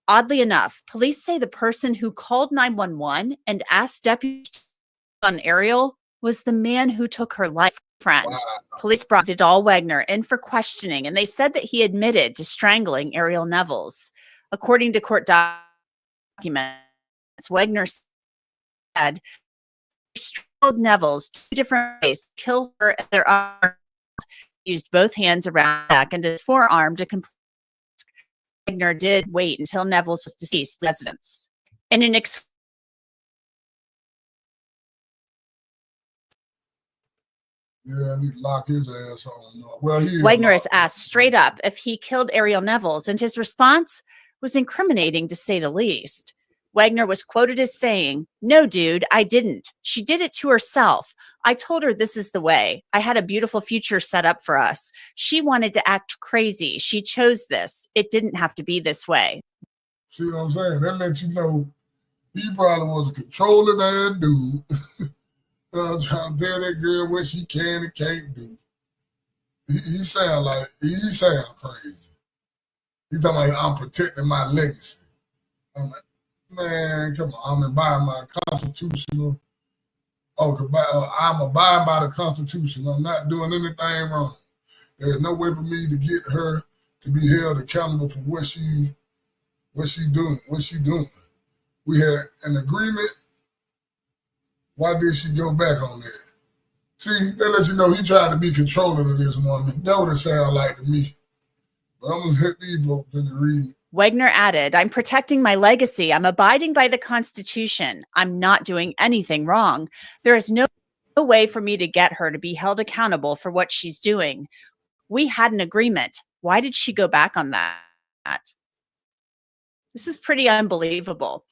Oddly enough, police say the person who called 911 and asked deputies on Ariel was the man who took her life. Friend. Police brought Vidal Wagner in for questioning, and they said that he admitted to strangling Ariel Nevels. According to court documents, Wagner said he strangled Nevels 2 different ways, killed her at their arm, used both hands around her neck and his forearm to complete. Wagner did wait until Nevels was deceased residence. In an Yeah, I need to lock his ass on. Well, Wagner is asked straight up if he killed Ariel Nevels, and his response was incriminating to say the least. Wagner was quoted as saying, "No, dude, I didn't. She did it to herself. I told her this is the way. I had a beautiful future set up for us. She wanted to act crazy. She chose this. It didn't have to be this way." See what I'm saying? That lets you know he probably was a controlling ass dude. Trying to tell that girl what she can and can't do. He sound crazy. He talking like I'm protecting my legacy. I'm like, man, come on, I'm abiding by the Constitution. I'm abiding by the Constitution. I'm not doing anything wrong. There's no way for me to get her to be held accountable for what she doing. We had an agreement. Why did she go back on that? See, that lets you know he tried to be controlling of this woman. That would have sounded like to me. But I'm going to hit these folks in the reading. Wagner added, "I'm protecting my legacy. I'm abiding by the Constitution. I'm not doing anything wrong. There is no way for me to get her to be held accountable for what she's doing. We had an agreement. Why did she go back on that?" This is pretty unbelievable.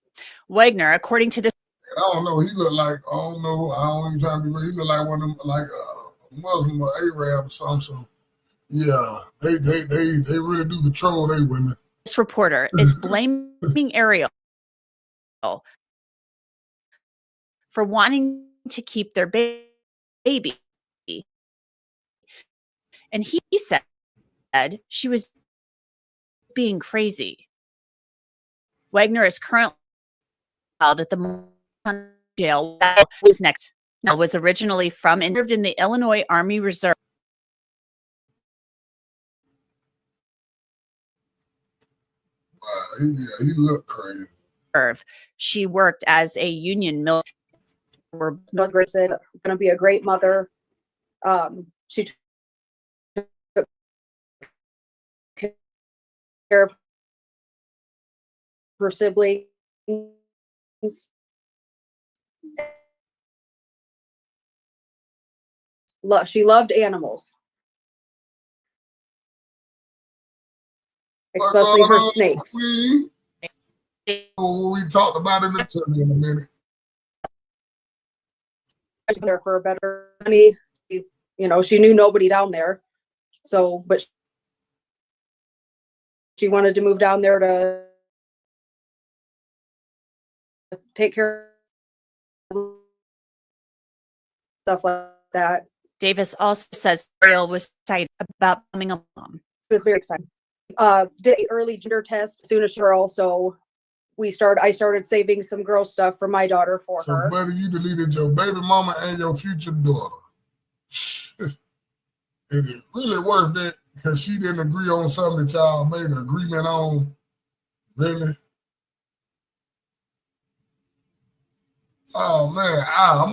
Wagner, according to this, I don't know. He looked like, I don't know. I don't even try to be. He looked like one of them, like a Muslim or Arab or something. So, yeah, they really do control their women. this reporter is blaming Ariel for wanting to keep their baby. And he said she was being crazy. Wagner is currently held at the jail. His next was originally from and served in the Illinois Army Reserve. He looked crazy. She worked as a union military. Was great. Said, going to be a great mother. She took care of her siblings. She loved animals, especially her snakes. We talked about it in a minute. There for a better money, you know, she knew nobody down there, so but she wanted to move down there to take care of stuff like that. Davis also says Ariel was excited about becoming a mom. It was very exciting. Did an early gender test as soon as girl, so I started saving some girl stuff for my daughter for her. So, buddy, you deleted your baby mama and your future daughter. Is it really worth that? Because she didn't agree on something that y'all made an agreement on. Really? Oh man, I'm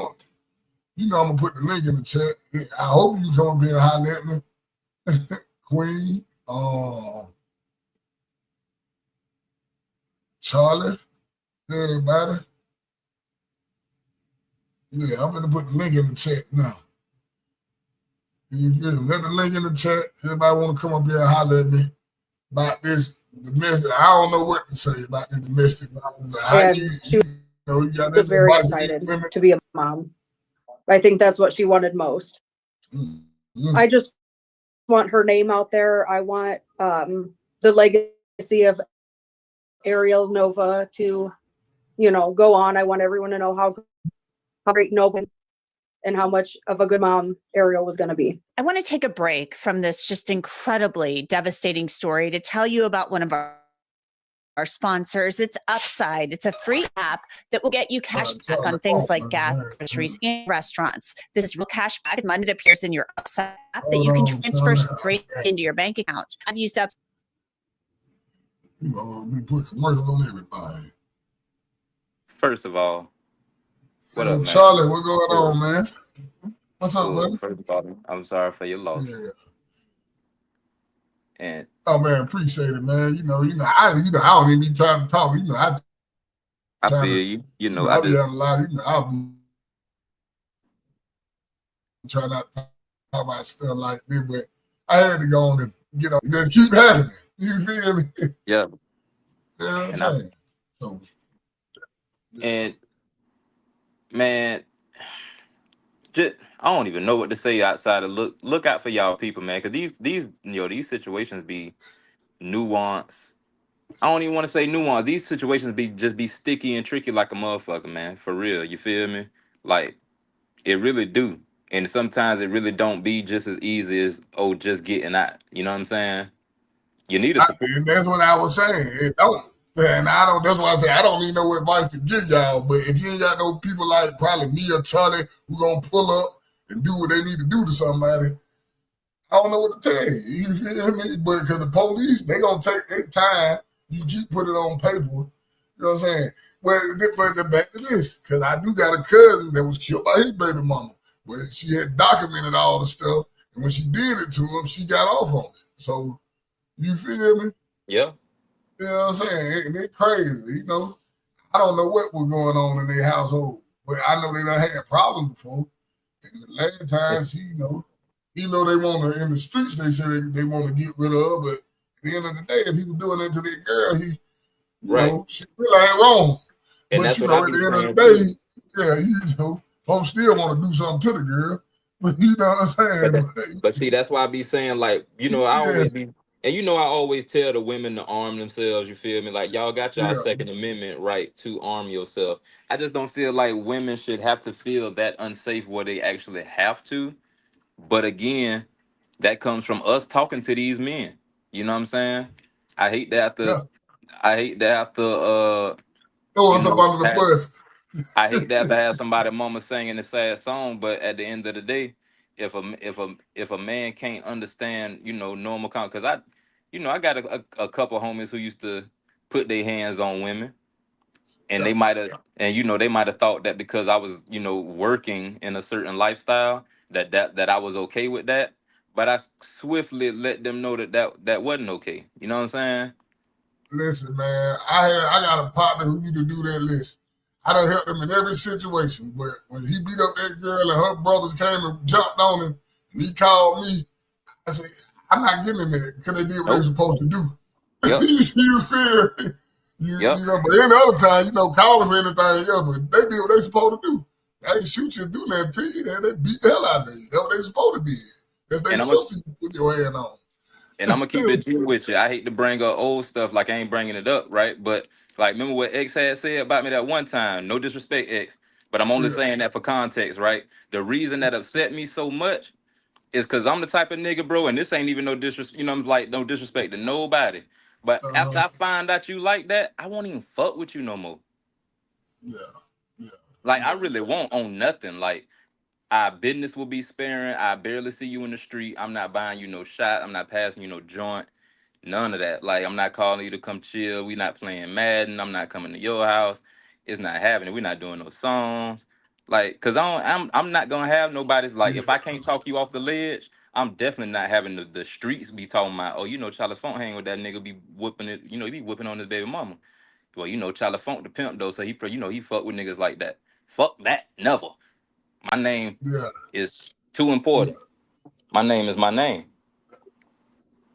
gonna put the link in the chat. I hope you come up here and holler at me, Queen. Charlie, everybody. Yeah, I'm gonna put the link in the chat now. Let the link in the chat. Everybody want to come up here and holler at me about this domestic. I don't know what to say about the domestic violence. She was very excited to be a mom. I think that's what she wanted most. Mm-hmm. I just want her name out there. I want the legacy of Ariel Nova to, go on. I want everyone to know how great Nova and how much of a good mom Ariel was going to be. I want to take a break from this just incredibly devastating story to tell you about one of our sponsors. It's Upside. It's a free app that will get you cash back on things like gas, groceries, and restaurants. This is real cash back. Money that appears in your Upside app that you can transfer straight into your bank account. I've used Upside. We put commercials on everybody. First of all, what up, man? Charlie, what's going on, man? What's up, buddy? First of all, I'm sorry for your loss. Yeah. And oh man, appreciate it, man. I don't even be trying to talk. I feel you. I'll be on a lot. I'll be trying not to talk about stuff like this, but I had to go on and just keep happening. You feel me? Yeah. Yeah. And man, just I don't even know what to say outside of look out for y'all people, man, because these situations be nuanced. I don't even want to say nuanced. These situations be sticky and tricky like a motherfucker, man. For real, you feel me? Like it really do, and sometimes it really don't be just as easy as just getting out. You know what I'm saying? You need a support. And that's what I was saying. It don't. And I don't. That's why I say I don't even know what advice to give y'all. But if you ain't got no people like probably me or Charlie who gonna pull up and do what they need to do to somebody, I don't know what to tell you. You feel me? But because the police, they gonna take their time. You keep putting it on paper. You know what I'm saying? But back to this, because I do got a cousin that was killed by his baby mama. But she had documented all the stuff, and when she did it to him, she got off on it. So you feel me? Yeah. You know what I'm saying? It's crazy, I don't know what was going on in their household, but I know they done had problems before. And the last time, they want to, in the streets, they say they want to get rid of her, but at the end of the day, if he was doing that to that girl, she really ain't wrong. And but, that's at what the end of the day, folks still want to do something to the girl. But you know what I'm saying? But see, that's why I be saying, like, I always be, and I always tell the women to arm themselves. You feel me? Like, y'all got y'all Second Amendment right to arm yourself. I just don't feel like women should have to feel that unsafe where they actually have to. But again, that comes from us talking to these men. You know what I'm saying? I hate that throw us up under the bus. I hate that to have somebody mama singing a sad song, but at the end of the day, if a man can't understand, normal because I got a couple homies who used to put their hands on women, and they might have, and they might have thought that because I was, working in a certain lifestyle that I was okay with that, but I swiftly let them know that wasn't okay. You know what I'm saying? Listen, man, I got a partner who need to do that list. I done helped him in every situation, but when he beat up that girl and her brothers came and jumped on him, and he called me, I said, I'm not giving him that because they did what they supposed to do. Yep. You feel me? But any other time, call him for anything else, but they did what they supposed to do. They ain't shoot you and do nothing to you. They beat the hell out of you. That's what they supposed to do. That's their sister you put your hand on. And I'm gonna keep it true with you. I hate to bring up old stuff like I ain't bringing it up, right? But like, remember what X had said about me that one time? No disrespect, X, but I'm only saying that for context, right? The reason that upset me so much is because I'm the type of nigga, bro, and this ain't even no disrespect. I'm like no disrespect to nobody. But after I find out you like that, I won't even fuck with you no more. Like I really won't own nothing. Like our business will be sparing. I barely see you in the street. I'm not buying you no shot. I'm not passing you no joint. None of that. Like I'm not calling you to come chill. We not playing Madden. I'm not coming to your house. It's not happening. We're not doing no songs. Like, cause I'm not gonna have nobody's like if I can't talk you off the ledge, I'm definitely not having the streets be talking about, Charlie Funk hang with that nigga be whooping it, he be whooping on his baby mama. Well, Charlie Funk the pimp though, so he fuck with niggas like that. Fuck that, never. My name is too important. My name is my name.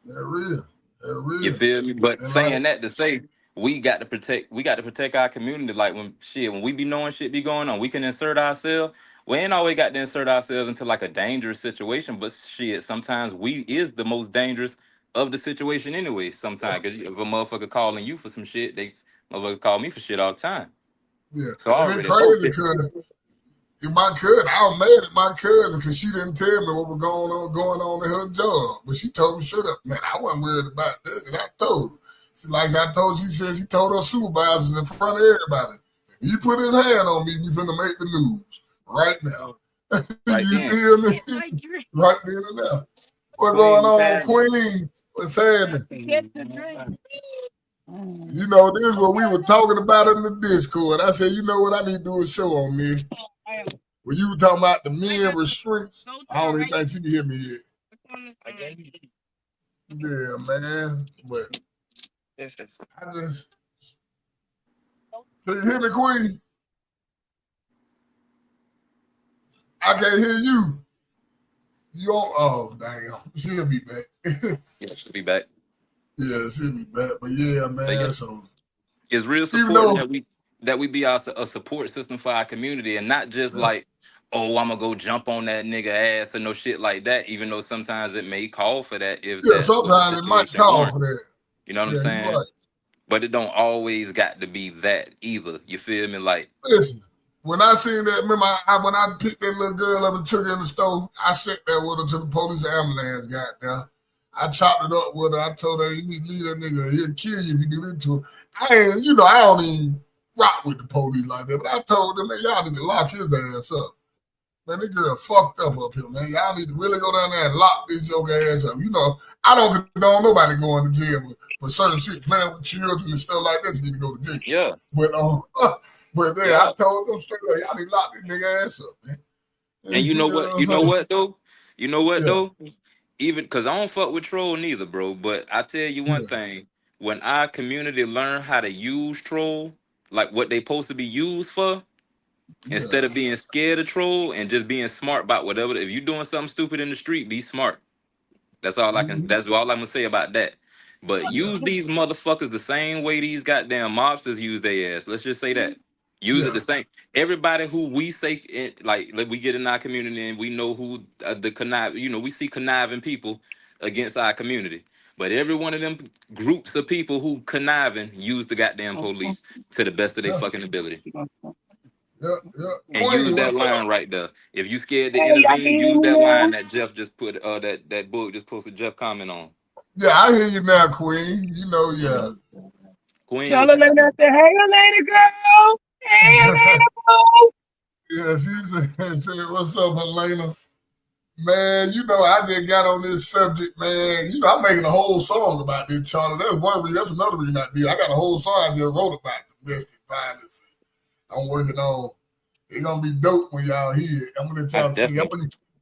That real. You feel me? But saying that to say we got to protect our community. Like when we be knowing shit be going on, we can insert ourselves. We ain't always got to insert ourselves into like a dangerous situation, but sometimes we is the most dangerous of the situation anyway. Sometimes because if a motherfucker calling you for some shit, they motherfucker call me for shit all the time. Yeah. So and it's crazy because My cousin, I was mad at my cousin because she didn't tell me what was going on in her job. But she told me straight up, man, I wasn't worried about that. And I told her. Like I told she said she told her supervisors in front of everybody, if he put his hand on me, we finna make the news right now. Right You then. feel me? Right then and there. What's going on, Queen? What's happening? You know, this is what we were talking about in the Discord. I said, you know what, I need to do a show on me. When you were talking about the men restraints, I don't even think she can hear me yet. Yeah, man. But I just can you hear me, Queen? I can't hear you. You on? Oh, damn. She'll be back. Yeah, she'll be back. Yeah, she'll be back. But yeah, man. Yeah. So It's real important that we be a support system for our community and not just like, oh, I'm gonna go jump on that nigga ass or no shit like that. Even though sometimes it may call for that if yeah, that's what the sometimes it might situation call warrants. for that. You know what I'm Yeah, saying? you're right. But it don't always got to be that either. You feel me? Like, listen, when I seen that, remember when I picked that little girl up and took her in the store, I sat there with her till the police ambulance got there. I chopped it up with her. I told her, you need to leave that nigga. He'll kill you if you do this to her. I don't even rock with the police like that. But I told them, man, y'all need to lock his ass up. Man, this girl fucked up here, man. Y'all need to really go down there and lock this yoke ass up. You know, I don't condone nobody going to jail for certain shit, playing with children and stuff like that. You need to go to jail. yeah. But I told them straight up, y'all need to lock this nigga ass up, man. And you know what? You know what though? You know what though? Even because I don't fuck with troll neither, bro. But I tell you one thing: when our community learn how to use troll, like what they supposed to be used for, instead of being scared of troll and just being smart about whatever. If you doing something stupid in the street, be smart. That's all I can. That's all I'm gonna say about that. But use these motherfuckers the same way these goddamn mobsters use their ass. Let's just say that. Use it the same. Everybody who we say like we get in our community and we know who the connive. You know, we see conniving people against our community. But every one of them groups of people who conniving use the goddamn police to the best of their fucking ability. And use that line right there. If you scared to intervene, use that line that Jeff just put that book just posted Jeff comment on. Yeah, I hear you now, Queen. You know, yeah. Queen. Tell her later, say, hey, Elena girl. Hey, Elena boo. Yeah, she said, what's up, Elena? Man, you know, I just got on this subject, man. You know, I'm making a whole song about this, Charlie. That's one reason. That's another reason I did. I got a whole song I just wrote about domestic violence. I'm working on. It's gonna be dope when y'all hear it. I'm gonna tell you.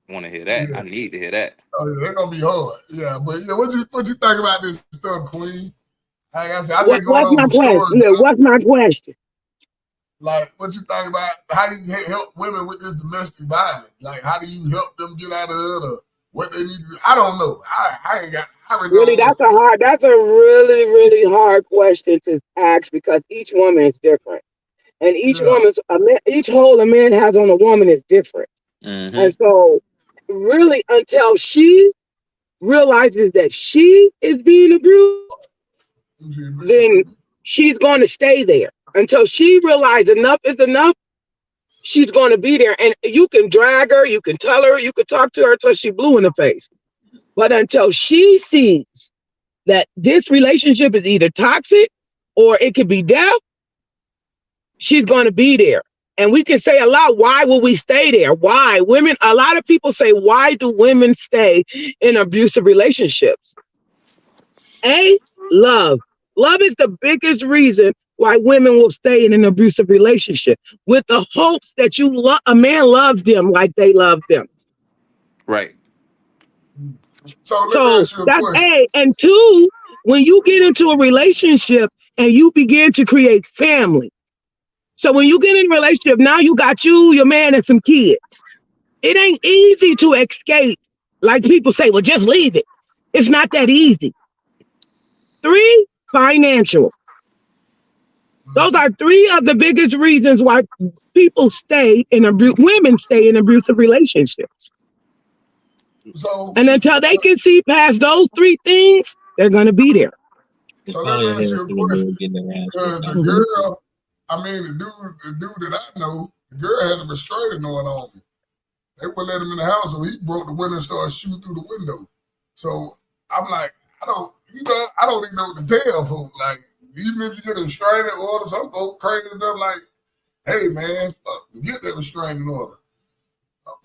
I want to hear that. Yeah. I need to hear that. Oh yeah, it's gonna be hard. Yeah, but yeah, what you think about this stuff, Queen? Like I said, what's my question? Yeah, what's my question? Like, what you think about how you help women with this domestic violence? Like, how do you help them get out of it, or what they need to do? I don't know. I ain't got. Really, that's a really, really hard question to ask because each woman is different. And each each hold a man has on a woman is different. Mm-hmm. And so really until she realizes that she is being abused, then she's going to stay there. Until she realizes enough is enough, she's going to be there. And you can drag her, you can tell her, you can talk to her until she's blue in the face. But until she sees that this relationship is either toxic or it could be death, she's going to be there. And we can say a lot, why will we stay there? Why? Women, a lot of people say, why do women stay in abusive relationships? Love. Love is the biggest reason why women will stay in an abusive relationship, with the hopes that a man loves them like they love them. Right. So that's A. And two, when you get into a relationship and you begin to create family. So when you get in a relationship, now you got your man, and some kids. It ain't easy to escape. Like people say, well, just leave it. It's not that easy. 3, financial. Those are 3 of the biggest reasons why women stay in abusive relationships. And until they can see past those 3 things, they're going to be there. So let me ask you a question. Because the girl, the dude that I know, The girl had a restraining order on him. They wouldn't let him in the house, so he broke the window and started shooting through the window. So I'm like, I don't even know what to tell folks. Like, even if you get a restraining order, some folks crazy enough like, hey man, get that restraining order.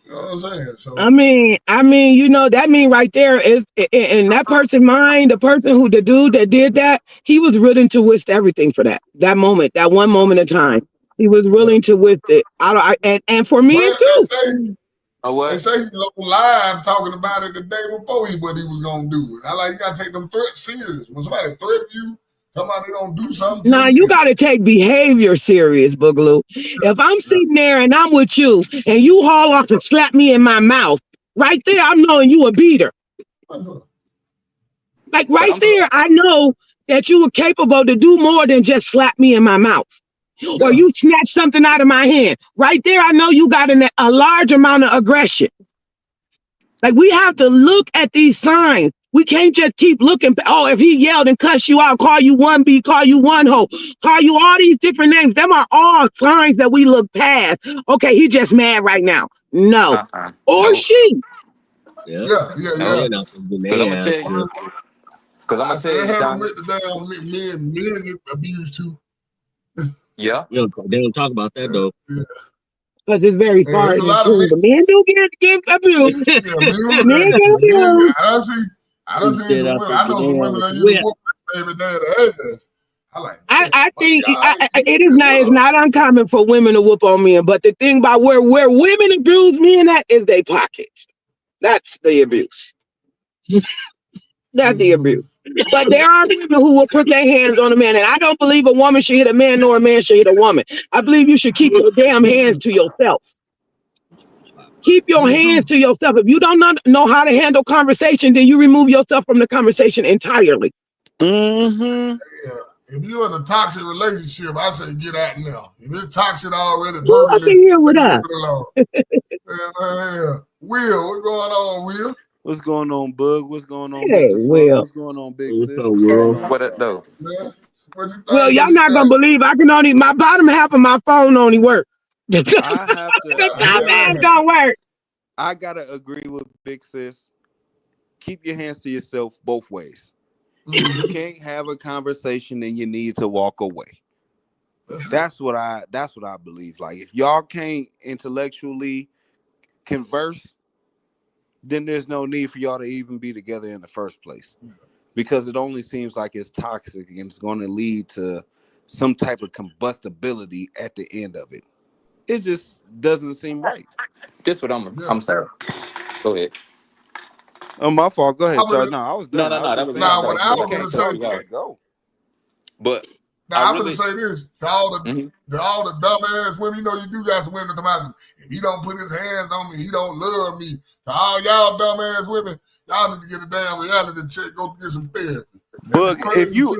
You know what I'm saying? So I mean, you know, that mean right there is in that person's mind, the dude that did that, he was willing to risk everything for that moment, that one moment of time. He was willing to risk it. And for me too. They say he was on live talking about it the day before what he was gonna do. I like, you gotta take them threats serious. When somebody threaten you, come out, they don't do something. Nah, you gotta take behavior serious, Boogaloo. If I'm sitting there and I'm with you and you haul off and slap me in my mouth, right there, I'm knowing you a beater. Like right there, I know that you were capable to do more than just slap me in my mouth. Or you snatch something out of my hand. Right there, I know you got a large amount of aggression. Like, we have to look at these signs. We can't just keep looking. Oh, if he yelled and cussed you out, call you one B, call you one hoe, call you all these different names. Them are all signs that we look past. Okay, he just mad right now. No. Or she. Yeah. Because I'm gonna tell you. Because I'm gonna tell you, Johnny. With the damn men get abused too. Yeah. They don't talk about that though. Because it's very far in the truth. The men do get abused. Men get abused. I don't see some women. I know some women that use every day at the edges. I think it's not uncommon for women to whoop on men, but the thing about where women abuse men at is their pockets. That's the abuse. That's the abuse. But there are women who will put their hands on a man, and I don't believe a woman should hit a man nor a man should hit a woman. I believe you should keep your damn hands to yourself. Keep your hands to yourself. If you don't know how to handle conversation, then you remove yourself from the conversation entirely. Yeah. If you're in a toxic relationship, I say get out now. If it's toxic already, I can hear with us. Will, what's going on, Will? What's going on, Bug? What's going on, Hey, Mr. Will. What's going on, Big Sis? What up, though? Well, y'all not gonna believe my bottom half of my phone only work. I have to. The top half don't work. I gotta agree with Big Sis. Keep your hands to yourself both ways. If you can't have a conversation, then you need to walk away. That's what I believe. Like, if y'all can't intellectually converse, then there's no need for y'all to even be together in the first place. Because it only seems like it's toxic and it's going to lead to some type of combustibility at the end of it. It just doesn't seem right. Just what I'm sorry. Go ahead. Oh, my fault. Go ahead, Charles. No, I was done. No, that was what I was gonna say. Go. But I'm gonna say this to all the dumbass women. You know, you do got some women come out. If he don't put his hands on me, he don't love me. To all y'all dumbass women, y'all need to get a damn reality check. Go get some therapy. Bug, if you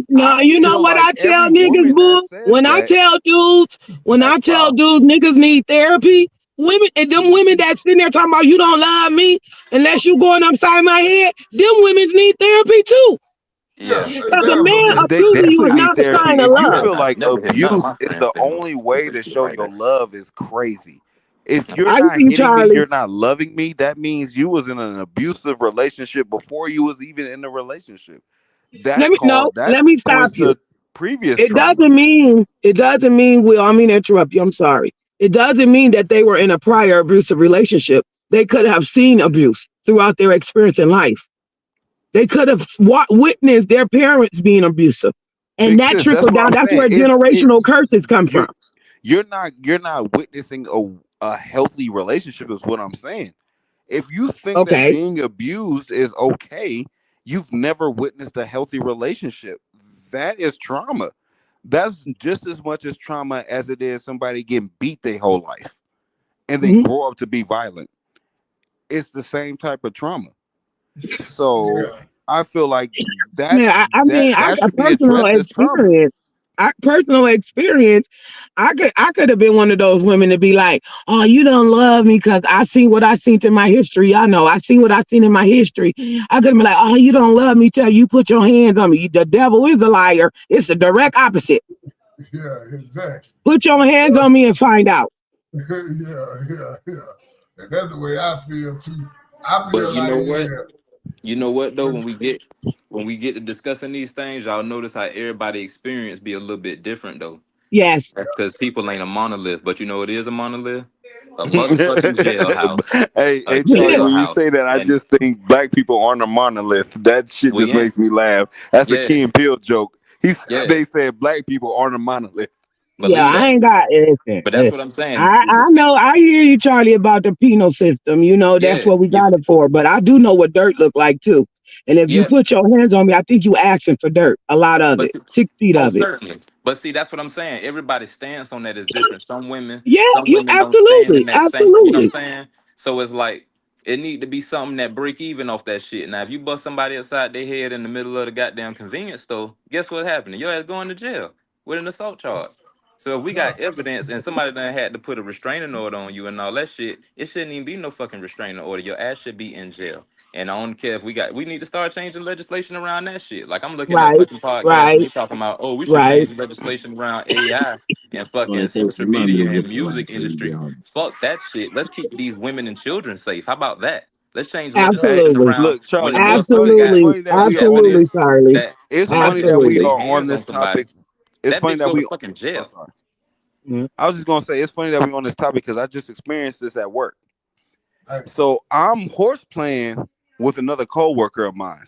no, you know what I tell niggas, Bug? When I tell dudes, niggas need therapy. Women and them women that sitting there talking about you don't love me unless you going upside my head, them women need therapy too. Yeah, because a man abusing you is not a sign of if you love. feel like abuse is the only way to show your love is crazy. If you're not hitting me, you're not loving me. That means you was in an abusive relationship before you was even in the relationship. Let me stop you. Previous it trauma. doesn't mean, Will, I mean to interrupt you. I'm sorry. It doesn't mean that they were in a prior abusive relationship. They could have seen abuse throughout their experience in life. They could have witnessed their parents being abusive. And that trickled down. That's where generational curses come from. You're not witnessing a healthy relationship is what I'm saying. If you think that being abused is okay, you've never witnessed a healthy relationship. That is trauma. That's just as much as trauma as it is somebody getting beat their whole life and then grow up to be violent. It's the same type of trauma. So I feel like that. Yeah, I got personal experience. Personal experience. I could have been one of those women to be like, "Oh, you don't love me because I seen what I seen in my history. I know I seen what I seen in my history." I could have been like, "Oh, you don't love me till you put your hands on me." The devil is a liar. It's the direct opposite. Yeah, exactly. Put your hands on me and find out. Yeah. And that's the way I feel too. I But feel you like, know what? yeah, You know what though? When we get to discussing these things, y'all notice how everybody experience be a little bit different though. Yes. That's because people ain't a monolith. But you know what is a monolith? A motherfucking jailhouse. A Hey, Charlie, when you jailhouse. say that, I And just think black people aren't a monolith. That shit we just ain't. makes me laugh. That's a Yeah, Key and Peele joke. yeah. They said black people aren't a monolith. Yeah, Believe I that. ain't got listen. But that's what Listen. I'm saying. I know I hear you, Charlie, about the penal system. You know, that's Yeah, what we got it for. But I do know what dirt look like too. And if you yeah. put your hands on me, I think you asking for dirt. A lot of But it. 6 feet oh, of it. certainly. But see, that's what I'm saying. Everybody's stance on that is different. Yeah, Some you women don't stand in absolutely. that same. You know what I'm Absolutely. saying? So it's like it need to be something that break even off that shit. Now, if you bust somebody upside their head in the middle of the goddamn convenience store, guess what happened? Your ass going to jail with an assault charge. So if we got evidence and somebody done had to put a restraining order on you and all that shit, it shouldn't even be no fucking restraining order. Your ass should be in jail. And I don't care if we need to start changing legislation around that shit. Like I'm looking at Right, fucking podcasts and right, they talking about, oh, we should right. change legislation around AI and Well, fucking it takes social some money media to and get the right music place to be industry. honest. Fuck that shit. Let's keep these women and children safe. How about that? Let's change Hey, legislation Absolutely. around look, when Charlie, it it's bust funny. up It's guy Absolutely. funny that we fucking on Absolutely, this. artists Charlie. that It's somebody funny try to that put we Absolutely. their are on hands on this somebody. topic. It's That funny bitch that go to we. fucking Oh, jail. sorry. Mm. I was just gonna say it's funny that we on this topic because I just experienced this at work. hey, So I'm horse playing with another coworker of mine,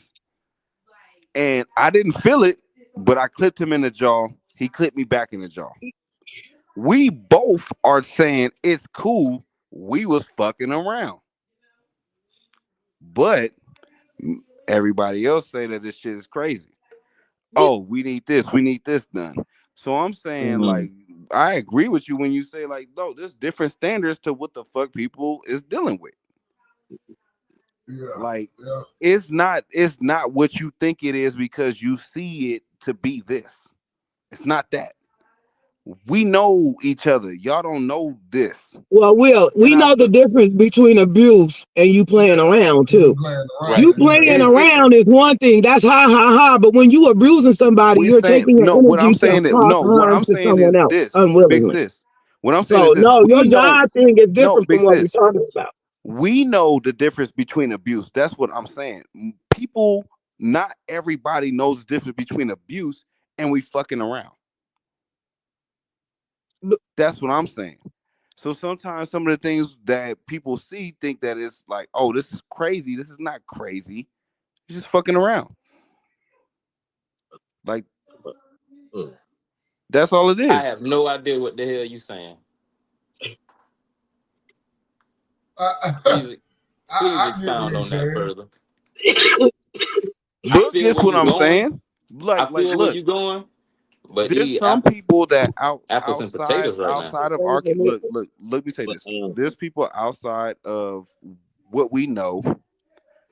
and I didn't feel it, but I clipped him in the jaw. He clipped me back in the jaw. We both are saying it's cool. We was fucking around, but everybody else say that this shit is crazy. Oh, we need this done. So I'm saying, Mm. like, I agree with you when you say, like, no, there's different standards to what the fuck people is dealing with. yeah, Like, yeah. it's not what you think it is because you see it to be this. It's not that. We know each other. Y'all don't know this. Well, And we I know the feel difference between abuse and you playing around You too. playing Right. You around, yeah. playing it around is one thing. That's ha ha ha. But when you abusing somebody, we you're saying taking your no, what I'm energy to saying is cause no, what harm I'm to saying someone is else this, big unwillingly. sis. What I'm saying is So this. no, your We know God thing is no, different big from what we're sis. talking about. We know the difference between abuse. That's what I'm saying. People, not everybody knows the difference between abuse and we fucking around. That's what I'm saying. So sometimes some of the things that people see think that it's like, oh, this is crazy. This is not crazy. It's just fucking around. Like that's all it I is. have no idea what the hell you saying. I, Please, please I get what expound he's on that saying. further. I But feel guess where what you I'm going. saying? I Like, feel where look, you going. But there's these some people that apples and outside potatoes right now. outside of our look. Let me say But this. There's people outside of what we know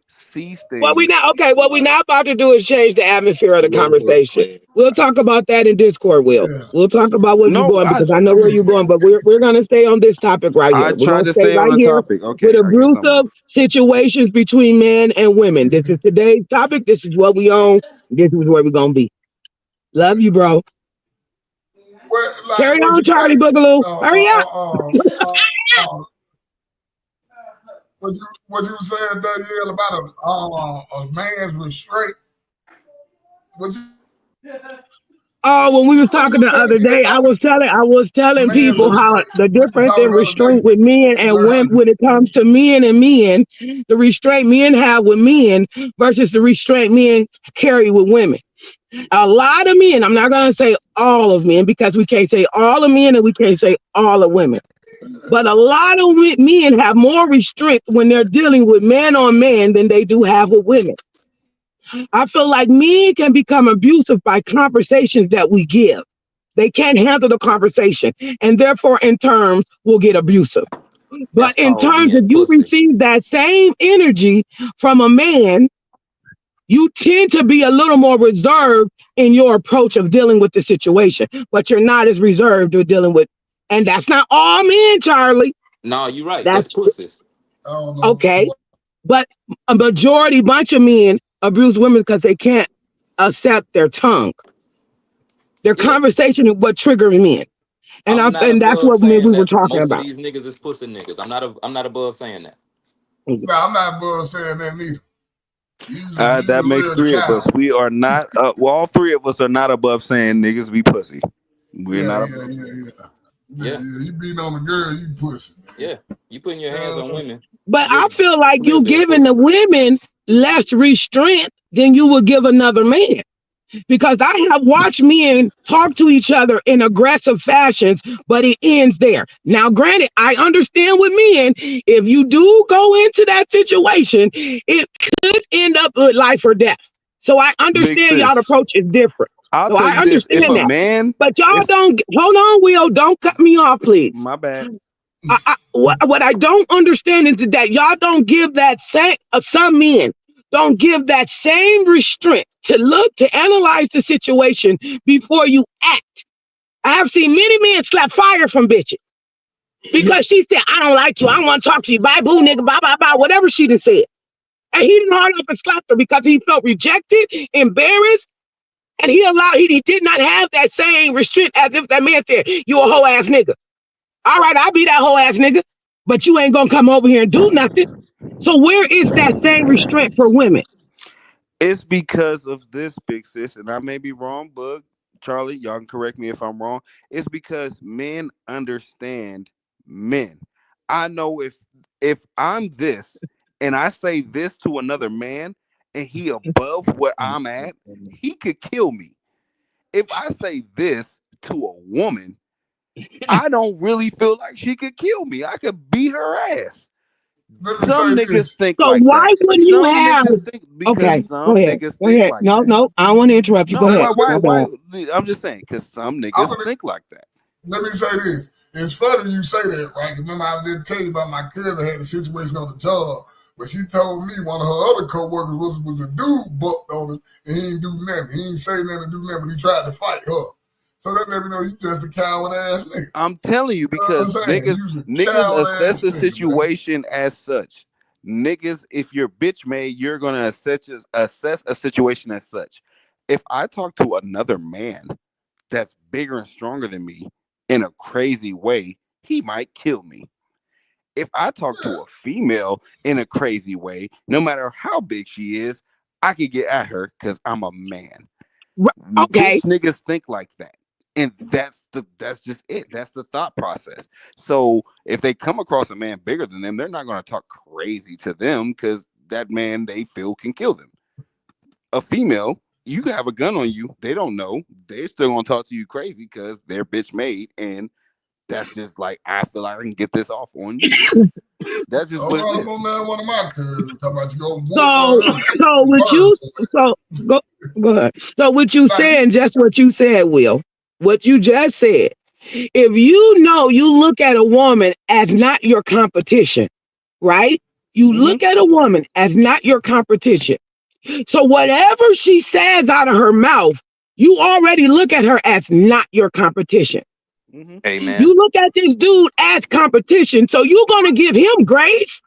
sees What we things. not okay? What we not about to do is change the atmosphere of the real quick, conversation. man. We'll talk about that in Discord. Yeah. We'll talk about where you're No, going I because I know where you're going. But we're gonna stay on this topic right I here. We're tried gonna to stay stay on right the here topic. with Okay, I guess I'm abusive off. situations between men and women. This is today's topic. This is what we own. This is where we're gonna be. Love you, bro. What, Carry like, what on, you Charlie think? Boogaloo. Uh, Hurry uh, up. uh, uh, uh, what you saying, Danielle, about a man's restraint? What you Oh, when we was what you talking was the saying other again, day, Daniel? I was telling Man's people how restraint. the We were difference talking in the other day. restraint with men You and learn how women to. when it comes to men and men, the restraint men have with men versus the restraint men carry with women. A lot of men, I'm not gonna say all of men because we can't say all of men and we can't say all of women. But a lot of men have more restraint when they're dealing with man on man than they do have with women. I feel like men can become abusive by conversations that we give. They can't handle the conversation, and therefore, in turn, will get abusive. But That's in called terms of being you pussy. receive that same energy from a man, you tend to be a little more reserved in your approach of dealing with the situation, but you're not as reserved with dealing with, and that's not all men, Charlie. No, you're right. That's That's pussies. I don't know. okay. But a majority bunch of men abuse women because they can't accept their tongue. Their conversation is what triggers men. And I'm not and that's above what we saying were that talking most of about. these niggas is pussy niggas. I'm not above saying that. No, I'm not above saying that neither. You's a That makes real 3 of cow. us. We are not. Well, all 3 of us are not above saying niggas be pussy. We're not above. Yeah, you beating on the girl, you pussy. Yeah, you putting your hands on women. But I You're feel a like real you deal giving pussy. the women less restraint than you would give another man. Because I have watched men talk to each other in aggressive fashions, but it ends there. Now, granted, I understand with men, if you do go into that situation, it could end up with life or death. So I Big understand y'all sis. approach is different. I'll So tell I you this: if understand a that. man, But y'all if don't, hold on, Will, don't cut me off, please. my bad, what I don't understand is that y'all don't give that same, some men don't give that same restraint to look, to analyze the situation before you act. I have seen many men slap fire from bitches because she said, I don't like you. I don't want to talk to you. Bye, boo, nigga, bye, bye, bye, whatever she done said. And he didn't hard up and slap her because he felt rejected, embarrassed, and he did not have that same restraint as if that man said, you a whole ass nigga. All right, I'll be that whole ass nigga, but you ain't gonna come over here and do nothing. So where is that same restraint for women? it's because of this, big sis, and I may be wrong, but Charlie, y'all can correct me if I'm wrong. It's because men understand men. I know if I'm this and I say this to another man and he above what I'm at, he could kill me. If I say this to a woman, I don't really feel like she could kill me. I could beat her ass. Let me Some say niggas this. think So like why that. wouldn't you Some have? niggas think because Okay, go some ahead. niggas Go think ahead. like No, that. no, I don't want to interrupt you. Go No, ahead. why? My bad. I'm just saying because some I'm niggas gonna, think like that. let me say this. It's funny you say that, right? Remember, I did tell you about my cousin had a situation on the job, but she told me one of her other coworkers was a dude bucked on him, and he didn't do nothing. He didn't say nothing to do nothing, but he tried to fight her. So that let me know you just a coward ass nigga. I'm telling you You know what because I'm saying? You was a niggas coward assess ass the nigga, man. situation as such. Niggas, if you're bitch made, you're gonna assess a situation as such. If I talk to another man that's bigger and stronger than me in a crazy way, he might kill me. If I talk to a female in a crazy way, no matter how big she is, I could get at her because I'm a man. Okay. Bitch niggas think like that. And that's just it. That's the thought process. So if they come across a man bigger than them, they're not gonna talk crazy to them because that man they feel can kill them. A female, you can have a gun on you, they don't know. They're still gonna talk to you crazy because they're bitch made, and that's just like I feel like I can get this off on you. That's just Hold what it on, I'm is. on there, one of my cousins talking about you go whoop So, one of them. so would you? So go ahead. So what you saying? Just what you said, Will. What you just said. If you know you look at a woman as not your competition, right? You look at a woman as not your competition. So whatever she says out of her mouth, you already look at her as not your competition. Amen. You look at this dude as competition, so you're gonna give him grace.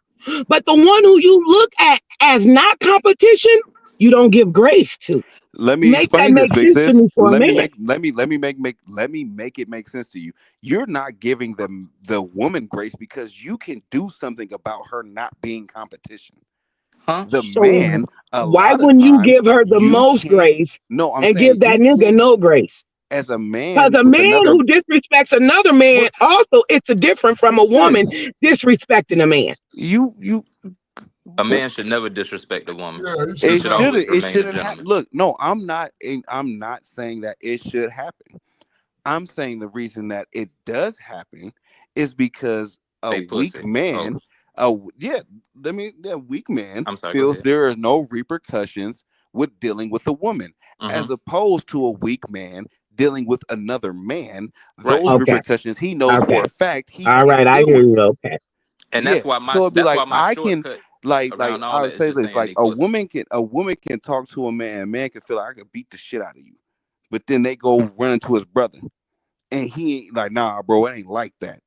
But the one who you look at as not competition, you don't give grace to. Let me Make that explain this, make big sense to sis. me for a man. Let me make it make sense to you. You're not giving them the woman grace because you can do something about her not being competition. Huh? The So man, a why lot of wouldn't you times, give her the you most can't. grace No, I'm and give saying that you nigga can't. no grace? As a Because man a with man another, who disrespects another man, but also it's a different from big a woman sis, disrespecting a man. you A man should never disrespect a woman. Yeah, he He should it should know. always shouldn't. It remain a shouldn't happen. gentleman. Look, no, I'm not saying that it should happen. I'm saying the reason that it does happen is because a They weak pussy. Oh, man, yeah, a weak man I'm sorry. Go feels ahead. there are no repercussions with dealing with a woman, Mm-hmm. as opposed to a weak man dealing with another man. Right. Those Okay. repercussions he knows for Okay. a fact he All can't right. I deal hear with. you. Okay. And Yeah, that's so it'd be why like my I can shortcut like around all I'll that is say just this, saying like they pussy. a woman can talk to a man can feel like I could beat the shit out of you, but then they go run into his brother and he ain't like, nah, bro, it ain't like that.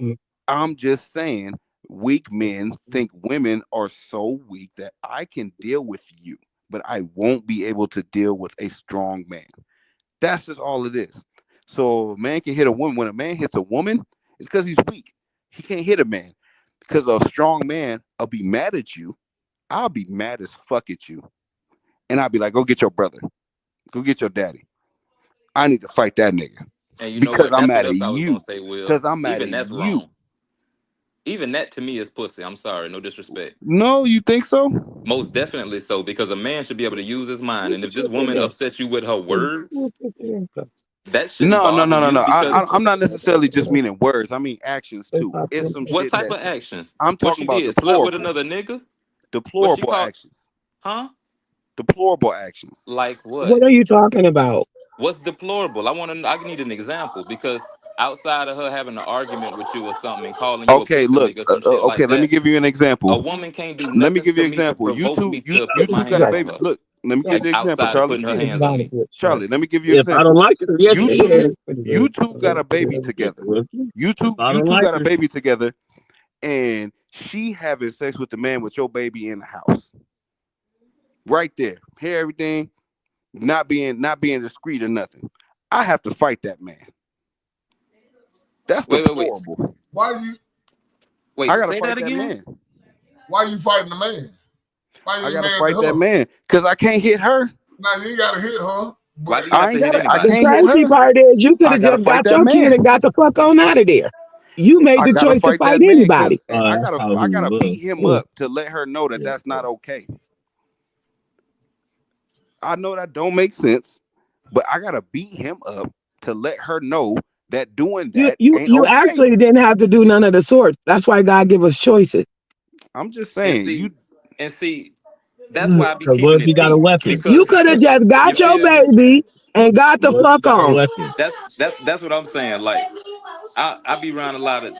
Mm. I'm just saying, weak men think women are so weak that I can deal with you, but I won't be able to deal with a strong man. That's just all it is. So a man can hit a woman. When a man hits a woman, it's because he's weak. He can't hit a man. Because a strong man, I'll be mad at you. I'll be mad as fuck at you. And I'll be like, go get your brother. Go get your daddy. I need to fight that nigga. And you know Because what? I'm That's what mad at else I was gonna you. say, Will. Because I'm mad Even at that's you. wrong. Even that to me is pussy. I'm sorry, no disrespect. No, you think so? Most definitely so, because a man should be able to use his mind. And if this woman upsets you with her words, that shouldn't No, no, bother no, no, you no. because I'm not necessarily just meaning words. I mean actions too. It's some what shit type that of actions? I'm What talking she about did? Slept with deplorable. another nigga? What she Deplorable called? actions. Huh? Deplorable actions. Like what? What are you talking about? What's deplorable? I want to. I need an example because outside of her having an argument with you or something and calling you a Okay, pussy look. nigga, some shit Okay, like let me that, give you an a example. woman can't do Let me nothing give you to an me to example. provoke me to You put two my got a hands on baby. her, Look, let me give you like the example, outside of Charlie. putting her hands on me. Charlie, let me give you an If I don't example. like her, yes, You yeah. two, you two got a baby together. If I You don't two like got a her, baby together, and she having sex with the man with your baby in the house. Right there. Hear everything, not being discreet or nothing. I have to fight that man. That's Wait. deplorable. Why you Wait, I gotta say fight that that again. man. why you fighting the man? Why you I ain't gotta mad at fight that her? man because I can't hit her. Now you ain't gotta hit her, Why but do you have I to ain't hit got it. I The anybody? can't hit crazy her. part is you could I have gotta just fight got that your kid man. and got the fuck on out of there. You made I the gotta choice to fight that fight man because anybody. that's how I he gotta was. beat him up to let her know that that's not okay. I know that don't make sense, but I gotta beat him up to let her know that doing You that you ain't you okay. actually didn't have to do none of the sorts. That's why God give us choices. I'm just And saying, see, you that's why I be Because what keeping if he it got a peace weapon? You because could have just you got your feel me. baby and got the What if he fuck got a on. weapon? That's what I'm saying. Like I be around a lot of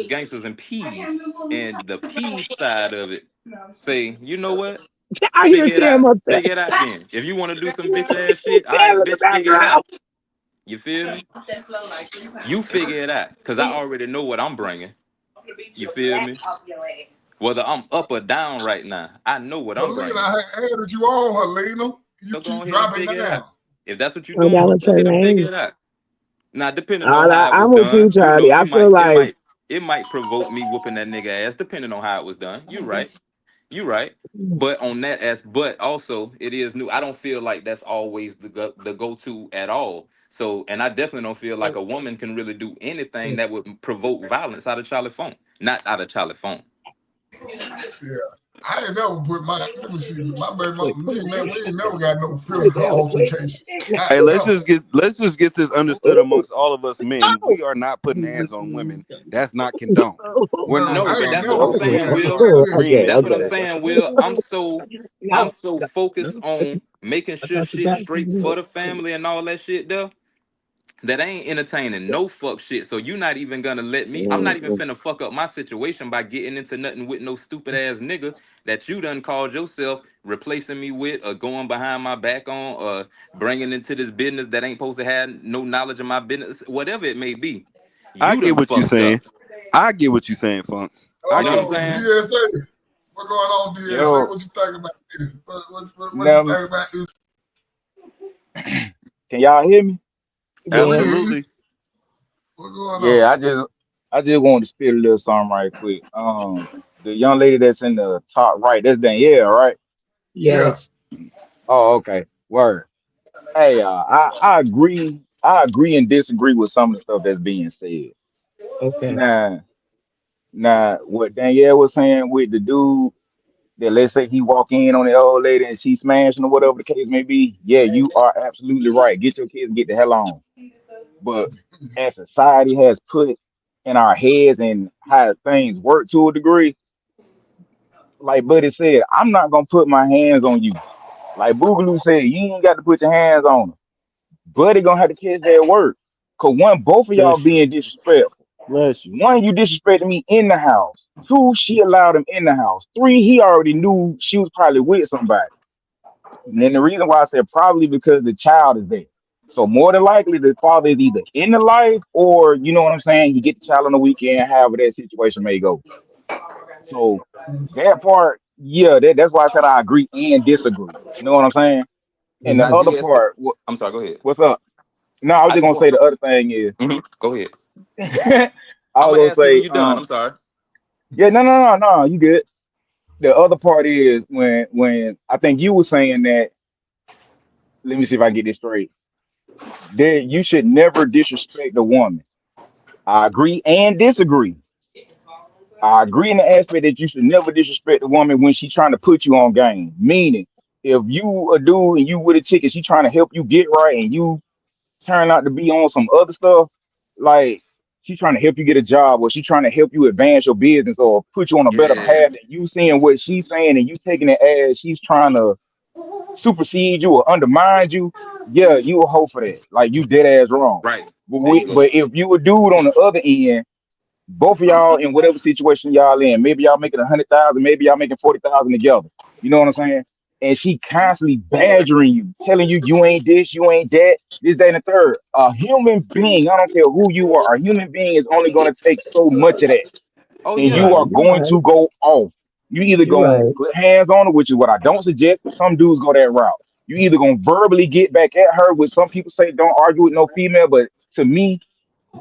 gangsters and peas, and the pea side of it say, you know what? I hear Figure it Sam out. up there. Figure it out then. If you want to do some bitch ass shit, all Sam right, in the bitch, figure it out. background. You feel me? You figure it out, cause I already know what I'm bringing. You feel me? Whether I'm up or down right now, I know what but I'm Lena, bringing. I had added you on her, Lena. You So go keep ahead and dropping figure it down. out. If that's what you're I doing, gotta go ahead and figure change. it out. Now, depending on how it was I'm with you, done, Charlie. I you feel might like it might provoke me whooping that nigga ass, depending on how it was done. You right. You right. But on that but also it is new. I don't feel like that's always the go to at all. So, and I definitely don't feel like a woman can really do anything that would provoke violence out of Charlie Phone. Not out of Charlie Phone. Yeah. I ain't never put let me see, my baby mama, we ain't never got no physical altercations. hey, Not let's never. just get this understood amongst all of us men. We are not putting hands on women. That's not condoned. We're No, not No, I but ain't that's condoning what never I'm no put saying, man hands Will. on screaming anything. at That's what I'm her. saying, Will. I'm so focused on making sure shit straight for the family and all that shit though. That I ain't entertaining no fuck shit. So you not even gonna let me. I'm not even finna fuck up my situation by getting into nothing with no stupid ass nigga that you done called yourself replacing me with, or going behind my back on, or bringing into this business that ain't supposed to have no knowledge of my business, whatever it may be. I You get done what you're fucked saying. up. I get what you're saying, Funk. I You know get what I'm what you're saying. saying? DSA, what going on, DSA? Yo, What you think about this? What you now, think about this? can y'all hear me? Yeah, we yeah. hear you. Absolutely. What going Yeah, on? I just wanted to spit a little something right quick. The young lady that's in the top right, that's Danielle, right? Yeah. Yes. Oh, okay. Word. Hey, I agree. I agree and disagree with some of the stuff that's being said. Okay. Now, now, what Danielle was saying with the dude that, let's say he walk in on the old lady and she smashing or whatever the case may be. Yeah, you are absolutely right. Get your kids and get the hell on. But as society has put in our heads and how things work to a degree, like Buddy said, I'm not gonna put my hands on you. Like Boogaloo said, you ain't got to put your hands on them. Buddy gonna have to catch that word. Cause one, both of y'all Bless you. being disrespectful. Bless you. One, you disrespected me in the house. Two, she allowed him in the house. Three, he already knew she was probably with somebody. And then the reason why I said probably because the child is there. So more than likely, the father is either in the life or you know what I'm saying. He get the child on the weekend, however that situation may go. So that part, yeah, that's why I said I agree and disagree. You know what I'm saying? And the Now, other DSA. part, I'm sorry. Go ahead. what's up? No, I was I just just gonna want. say the other thing is, Go ahead. I I'm was gonna gonna ask you when say, you're done. I'm sorry. yeah, no, you good. The other part is when I think you were saying that. Let me see if I can get this straight. That you should never disrespect a woman. I agree and disagree. I agree in the aspect that you should never disrespect a woman when she's trying to put you on game. Meaning, if you a dude and you with a chick and she trying to help you get right and you turn out to be on some other stuff, like she's trying to help you get a job or she's trying to help you advance your business or put you on a better Yeah. path, and you seeing what she's saying and you taking it as she's trying to supersede you or undermine you, yeah, you a hoe for that. Like you dead ass wrong. Right. But There you go. but if you a dude on the other end, both of y'all in whatever situation y'all in, maybe y'all making 100,000, maybe y'all making 40,000 together. You know what I'm saying? And she constantly badgering you, telling you you ain't this, you ain't that, this, that, and the third. A human being, I don't care who you are, a human being is only going to take so much of that, Oh and yeah. you are going to go off. You either gonna put hands on her, which is what I don't suggest, but some dudes go that route. You either gonna verbally get back at her, which some people say don't argue with no female, but to me,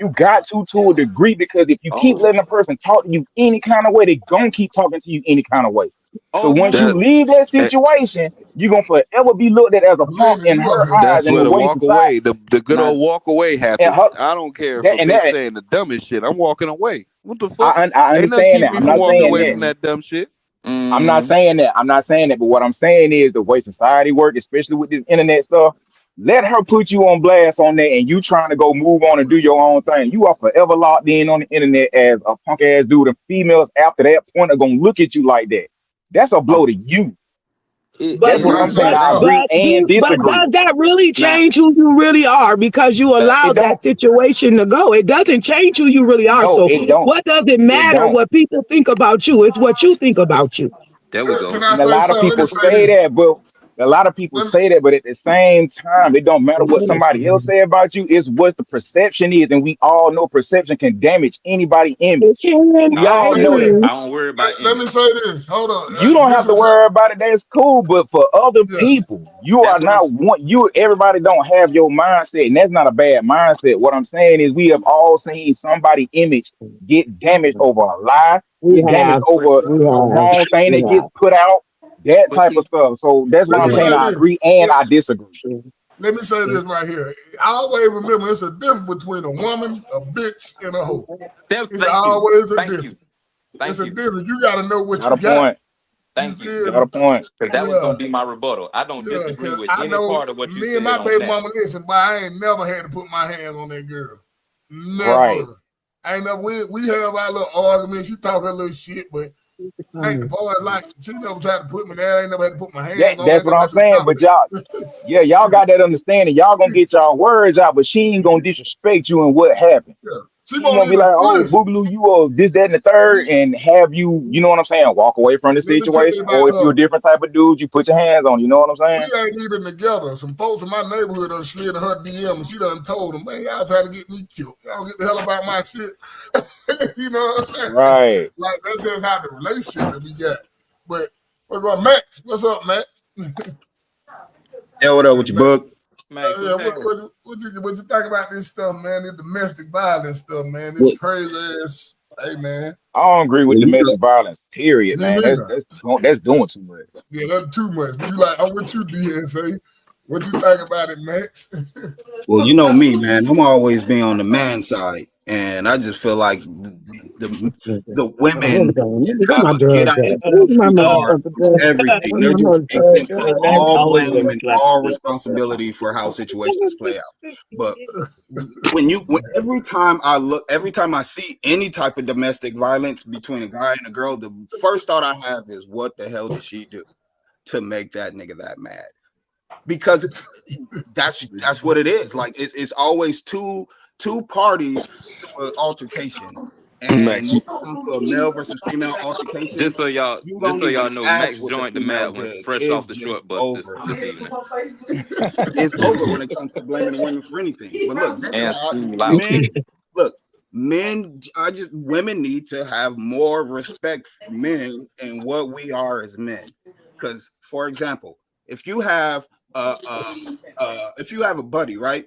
you got to a degree, because if you keep Oh. letting a person talk to you any kind of way, they gonna keep talking to you any kind of way. So Oh, you once you That know. leave that eh, situation, you're gonna forever be looked at as a punk Lennon, in you up her here. eyes that's and where the the way walk society away, the good Not. old walk away and happens. her I don't care if a that and bitch that saying the dumbest shit. I'm walking away. What the fuck? I Ain't nothing understand keep that. me I'm from not walking saying away that. from that dumb shit. I'm not Mm, saying that. I'm not saying that. But what I'm saying is the way society works, especially with this internet stuff, let her put you on blast on there and you trying to go move on and do your own thing. You are forever locked in on the internet as a punk ass dude. And females after that point are gonna look at you like that. That's a blow oh, to you. But That's it what Let me I'm is, say saying. but I something. agree and but disagree. does that really now change who you really are? Because you that It allowed don't. that situation to go. It doesn't change who you really are. No, So it don't. what does it It matter don't. what people think about you? It's what you think about you. there we Can go. I And a say lot of something? Let me people say say this. that, but a lot of people Let me, say that, but at the same time, it don't matter what somebody else say about you. It's what the perception is, and we all know perception can damage anybody's It image, and can, we Nah, I all see, know that. agree. I don't worry about let me image. say this. Hold on. You don't This have to was worry about it. That's cool, but for other yeah. people, you are That's what I'm. not one. You everybody don't have your mindset, and that's not a bad mindset. What I'm saying is, we have all seen somebody' image get damaged over a lie, We get damaged have, But over we a have, wrong thing we that gets have. put out, that but type of see, stuff. So that's Let why I'm me yeah. saying say I this. agree and I disagree. Let me say this right here. I always remember it's a difference between a woman, a bitch, and a hoe. It's Thank you. always a Thank difference. you. It's Thank a you. difference. You got to know what Got you a got. point. You Thank you. feel Got me? a point. Because that was Yeah. gonna be my rebuttal. I don't Yeah, disagree cause with I any know part of what you me and said my on baby that. mama listen, but I ain't never had to put my hands on that girl. Right. Never. I ain't never. We have our little arguments. She talk her little shit, but ain't the part like she never tried to put me there. I ain't never had to put my hands on. I That's ain't what never I'm had to saying. stop But y'all, yeah, y'all got that understanding. Y'all gonna get y'all words out, but she ain't gonna disrespect you and what happened. yeah. She She ain't won't gonna be even like, oh, listen. Boogaloo, you this, that, and the third, and have you, you know what I'm saying, walk away from the Let me tell you situation. about Or if you're a her. different type of dude, you put your hands on, you know what I'm We saying? ain't even together. Some folks in my neighborhood done slid in her DM and she done told them, man, y'all trying to get me killed. Y'all get the hell about my shit. You know what I'm saying? Right. Like, that's just how the relationship that we got. But we're going, Max. What's up, Max? Yeah, what up Yeah, with your Max. book? Max, what's Yeah, happening? what you think about this stuff, man? This domestic violence stuff, man. This Well, crazy ass. Hey, man. I don't agree with well, you know, domestic violence, period, Me man. That's neither. that's that's doing too much. Yeah, that's too much. You like, I'm with you, DSA. What you think about it, Max? well, you know me, man. I'm always been on the man side, and I just feel like the Oh, here we women go. Let just me get have my a get drugs out at. of Where's my free card motherfucker for drugs? everything. Where's They're my just motherfucker exempt from drugs? That's all always been blame my and classic. all responsibility for how situations play out. But every time every time I see any type of domestic violence between a guy and a girl, the first thought I have is, what the hell did she do to make that nigga that mad? Because that's what it is. Like it's always two parties to an altercation, and Max, when it comes to a male versus female altercation, you just don't so even y'all know, ask Max what the joined the female Mad Ones did. fresh It's off the just short bus over. this evening. It's over when it comes to blaming the women for anything. But look, this is And how school out. men look. Men, women need to have more respect for men and what we are as men. Because, for example, if you have if you have a buddy, right?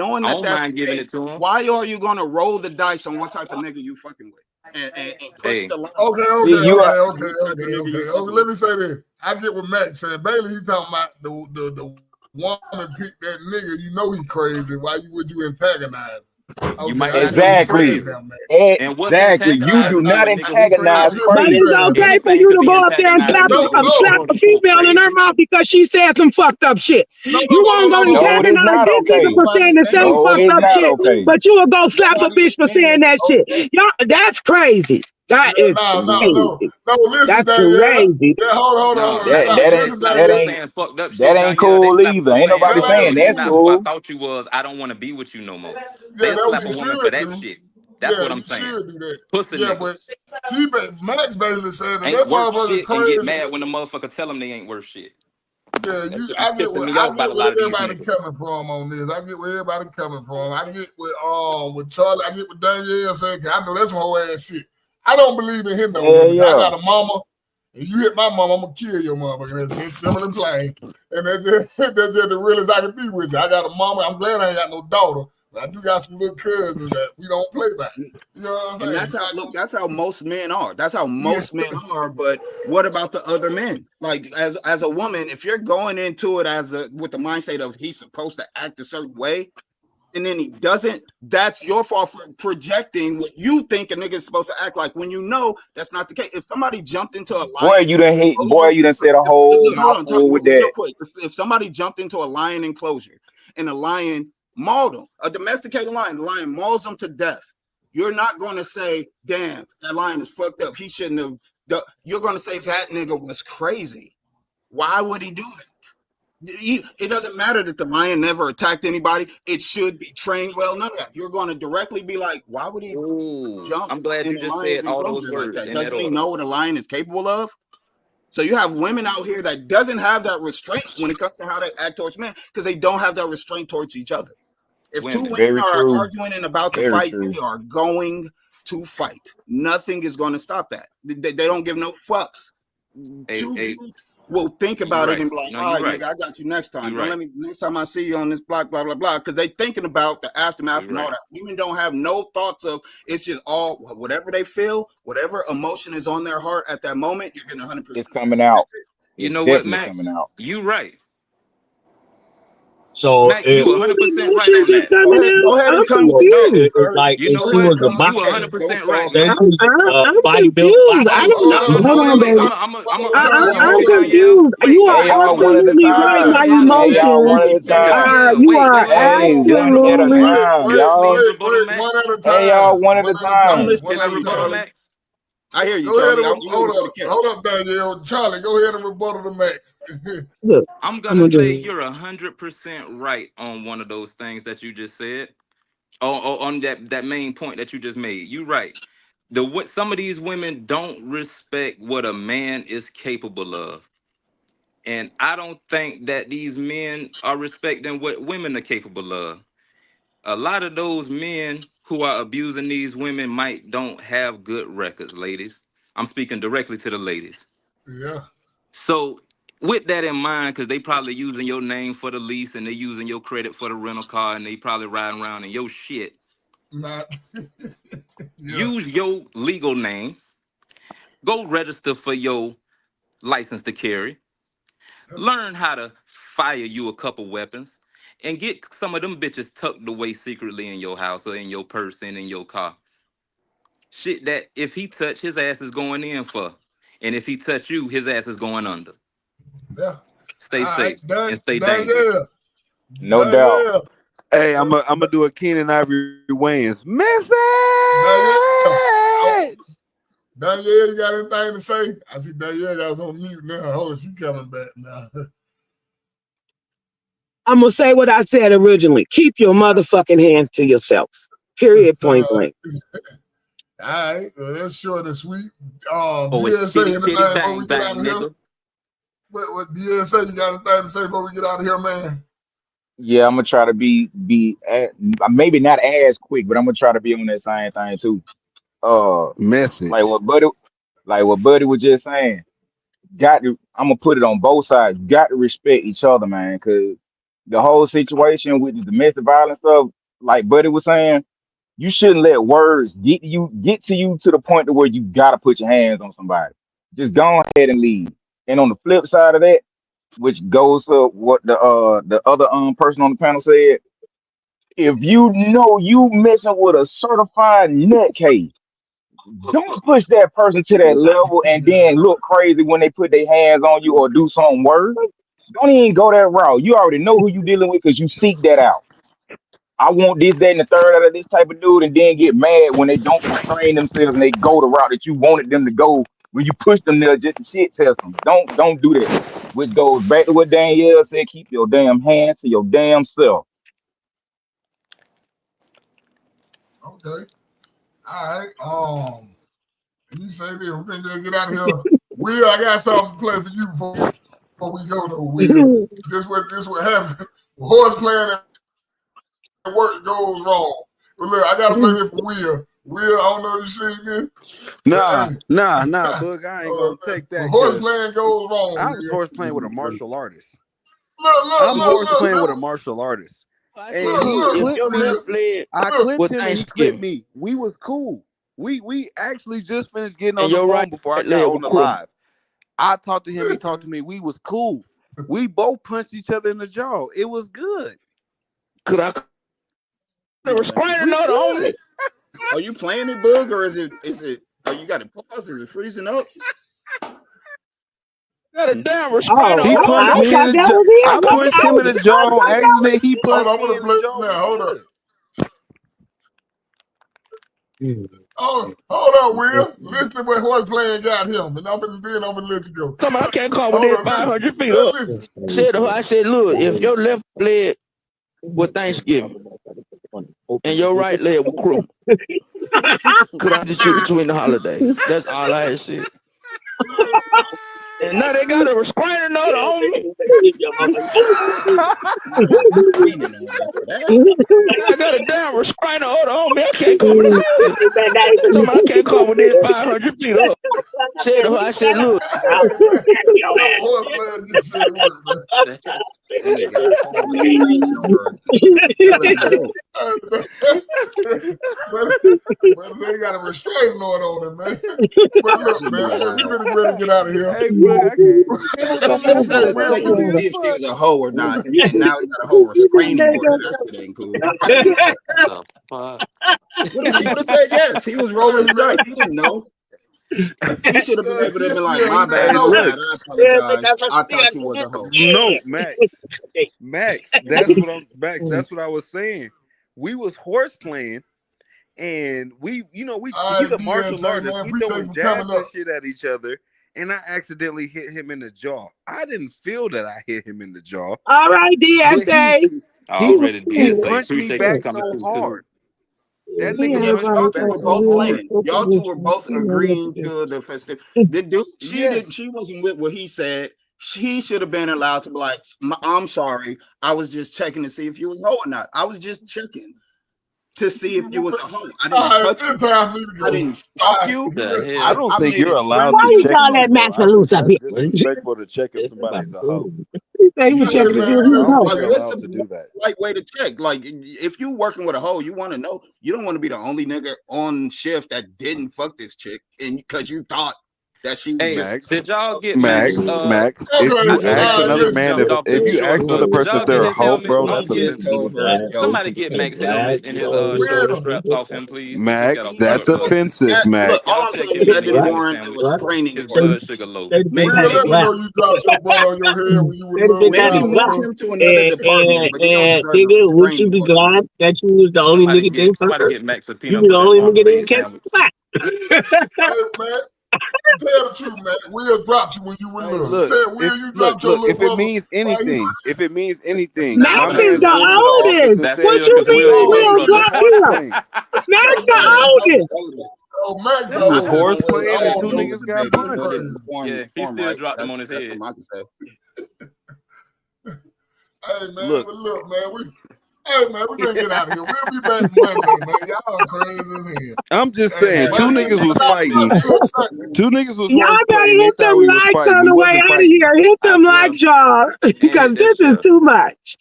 knowing I that don't that's mind the giving case, it to him. why are you gonna roll the dice on what type of nigga you fucking with and push Hey, the line Okay, See, okay, you okay, are okay, what type of okay, nigga okay. you Okay, fucking let with? me say this. I get what Matt said. Bailey, you talking about the woman picked that nigga. You know he crazy. Why would you antagonize? You Okay, might I not get know what you you're saying Exactly. crazy. now, man. And what's Exactly. You do antagonizing you, not a nigga who I antagonize crazy? get what But you're it's crazy. saying okay now. for Anything you could to be go up there and antagonizing slap a No, nigga who no, slap a female in her crazy. mouth because she said some fucked up shit. no, You won't go no. No, it is antagonize not this nigga okay. for saying Nobody's the saying same No, it fucked is up not shit, okay. but you will go slap a nobody bitch is for saying saying that shit. okay. Y'all, that's crazy. That Yeah, is no. crazy. No, listen, That's Danielle. crazy. Yeah, hold No, on. that That Stop. that they ain't Listen, slapping that for Danielle. ain't saying fucked up that shit, ain't Danielle. They cool slapping either. for Ain't saying, nobody That fuck ain't your saying bitch that's not cool. who I cool. thought you was. I don't want to be with you no more. Yeah, They'll that's what slap you a woman for should that do. shit. That's Yeah, what I'm you saying. should do that. Pussy Yeah, but niggas Max basically said that ain't that worth motherfucker shit and get crazy. mad when the motherfucker tell them they ain't worth shit. Yeah, That shit be I pissing me I off about get a where lot of these everybody niggas. coming from on this. I get where everybody coming from. I get with Charlie. I get what Danielle saying. 'Cause I know that's some whole ass shit. I don't believe in him no Yeah, women. I yeah. got a mama. And you hit my mama, I'm gonna kill your motherfucker. That's just simple and plain. And that's just the realest I can be with you. I got a mama. I'm glad I ain't got no daughter, but I do got some little cousins that we don't play by. You know what I'm And saying? that's how look, that's how most men are. That's how Yeah. most men are. But what about the other men? Like as a woman, if you're going into it with the mindset of he's supposed to act a certain way, and then he doesn't, that's your fault for projecting what you think a nigga is supposed to act like when you know that's not the case. If somebody jumped into a lion Boy, enclosure, you done said a whole look, hold on, mouthful with real that. quick. If somebody jumped into a lion enclosure and a lion mauled them, a domesticated lion, the lion mauls them to death, you're not going to say, damn, that lion is fucked up. He shouldn't have. You're going to say that nigga was crazy. Why would he do that? It doesn't matter that the lion never attacked anybody. It should be trained well. None of that. You're going to directly be like, why would he Ooh, jump I'm glad in you the just lion's said all those enclosure like words that? in that Doesn't he order. know what a lion is capable of? So you have women out here that doesn't have that restraint when it comes to how they act towards men because they don't have that restraint towards each other. If two Women. women Very are true. arguing and about to Very fight, true. they are going to fight. Nothing is going to stop that. They don't give no fucks. Hey, Two hey, dudes will think you about it right. and be like, No, all you right, right. nigga, I got you next time. You Don't right. let me next time I see you on this block, blah, blah, blah. Because they thinking about the aftermath You and all right. that. Women don't have no thoughts of it's just all whatever they feel, whatever emotion is on their heart at that moment, you're getting 100%. It's coming out. That's it. You It's know what, definitely coming Max? out. You right. So Max, you 100% right Emotions on are that. coming Go out. ahead I'm and come with so no. confused. Go it's ahead, like You if know go she ahead what? and was a come with body, the You facts. Don't 100% right, stall, man. say Max. she was a I'm bodybuilder, confused. No, no, bodybuilder. no. Hold Wait, on, wait. baby. I'm a tell you I'm why, Hold on. Danielle. confused. You Wait, are Hey, wait. y'all, I'm a one at a absolutely right time. by Danielle. Hey, y'all, one emotions. at a time. Danielle. You Wait, are wait, wait, wait. Hey, Can I one at rebuttal, a absolutely. Max? time, Wait, Can I y'all. rebuttal, one Max? at a Hey, y'all, time. one at One a at a I'm time. time. listening One Can I at to a you, rebuttal, time. Charlie. Max? I hear you, Go ahead Charlie. I'm and eager for the catch. hold up, Danielle. Charlie, go ahead and rebuttal the Max. Look, I'm I'm gonna gonna say do you're 100% right on one of those things that you just said. On that main point that you just made. You right. Some of these women don't respect what a man is capable of. And I don't think that these men are respecting what women are capable of. A lot of those men who are abusing these women might don't have good records, ladies. I'm speaking directly to the ladies. Yeah. So with that in mind, because they probably using your name for the lease and they using your credit for the rental car and they probably riding around in your shit. Not. Yeah. Use your legal name. Go register for your license to carry. Learn how to fire you a couple weapons and get some of them bitches tucked away secretly in your house or in your purse and in your car. Shit that if he touch, his ass is going in for. And if he touch you, his ass is going under. Yeah. Stay All right. safe and stay dangerous. Danielle. No doubt. Danielle. Hey, I'm gonna do a Keenan Ivory Wayans message. Danielle. Danielle, you got anything to say? I see Danielle got us on mute now. Hold on, she coming back now. I'm gonna say what I said originally. Keep your motherfucking hands to yourself. Period. Point blank. All right. Well, that's short and sweet. Oh, it's DSA, chitty anything chitty before we bang get out bang, of here? nigga. What DSA, you got anything to say before we get out of here, man? Yeah, I'm gonna try to maybe not as quick, but I'm gonna try to be on that same thing too. Like Message. what Buddy was just saying. I'm gonna put it on both sides. You got to respect each other, man, because the whole situation with the domestic violence stuff, like Buddy was saying, you shouldn't let words get to you to the point to where you gotta put your hands on somebody. Just go ahead and leave. And on the flip side of that, which goes to what the other person on the panel said, if you know you messing with a certified nutcase, don't push that person to that level and then look crazy when they put their hands on you or do something worse. Don't even go that route. You already know who you dealing with because you seek that out. I want this, that, and the third out of this type of dude, and then get mad when they don't restrain themselves and they go the route that you wanted them to go when you push them there just to shit test them. Don't do that. Which goes back to what Danielle said: keep your damn hands to your damn self. Okay. All right. Let me say this. We're gonna get out of here. Will, I got something to play for you before we go though, Will. This what happens. Horse playing and work goes wrong. But look, I gotta play this for Will. Will, I don't know if you seen this. Nah, Hey, Boog, I ain't gonna take that. horse playing goes wrong. I was Will. horse playing with a martial artist. Look, I'm horse playing with a martial artist. And he clipped me. I clipped him and he clipped me. We was cool. We actually just finished getting on the phone before I got on the live. I talked to him, he talked to me. We was cool. We both punched each other in the jaw. It was good. Could I restraining order on it? Are you playing it, Boog, or is it? Oh, you got it paused? Is it freezing up? Got a damn restraining He order on punched it. me in the jaw. I punched him in the jaw on accident. He Hold punched on, I'm me gonna in play the jaw. now. Hold on. Oh, hold on, Will. Listen to what horse playing got him, and I'm gonna let you go. Somebody I can't call with Hold that on, 500 feet listen. up. I said, look, if your left leg was Thanksgiving and your right leg was crew, could I just shoot between the holidays? That's all I had said. And now they got a restraining order on me. I got a damn restraining order on me. I can't come with this. Somebody I can't come with this 500 feet up. I said, look. Horse playing this shit work, man. And they got a whole restraining order. But they got a restraining order on it, man. But look, man, we really ready to get out of here. Hey, but I can't. Just checking to see if she was a hoe or not, and now he got a whole restraining order. That shit ain't cool. What if he would have said yes? He was rolling the dice. He didn't know. He should have been able to be like, "My bad, my bad. I apologize. I thought you was a hoe." No, Max. That's what I was saying. We was horse playing, and he's a martial artist. We throwing jabs and shit at each other, and I accidentally hit him in the jaw. I didn't feel that I hit him in the jaw. All right, DSA. He punched me back so hard. That nigga Yeah, but punched me y'all back two were so both hard. playing. Y'all two were both agreeing to the festive. The dude, she wasn't with what he said. He should have been allowed to be like, "I'm sorry, I was just checking to see if you was a hoe or not. I was just checking to see if you was a hoe. I didn't touch you. I didn't stalk you. I don't think you're allowed Why to you check call that people. Max I think loose up that's here? disrespectful to check if somebody's a hoe. He was checking to see if he was I don't think home. you're allowed to do that. Right way to check. Like, if you working with a hoe, you want to know. You don't want to be the only nigga on shift that didn't fuck this chick, and because you thought that she was just. Did y'all get Max. If you ask another man, if you ask another person if they're a hoe, bro, that's offensive. Somebody get Max helmet and his shoulder straps off him, please. Max, that's offensive, Max. Look, all I'm saying is that didn't warrant a restraining His order. blood sugar low. Maybe let me know you dropped your butt on your head when you were little. Maybe move him to another department, but he don't deserve a Nigga, would you restraining be order. glad that you was the only nigga that Somebody get Max a You peanut were the butter and only nigga marmalade that catch sandwich. Hey, man, tell the truth, man. Will dropped you when you were little. Will, you dropped your little if it brother. means anything, Max my is man's the went to the office oldest. and said, What you mean Will he was drop horse him? playing. Max the oldest. Oh, Max, He was horse Will playing and two also niggas was a got baby, so it punched. didn't Yeah, he form still right. dropped him on his That's head. something I can say. Hey, man, but look, man, we gonna get out of here. We'll be back Monday, man. Y'all crazy as hell. I'm just saying, two niggas was fighting. Two niggas was Y'all horse better playing. They hit them thought we was likes fighting. on We the way wasn't out of fighting. here. Hit them likes, y'all, because this is too much.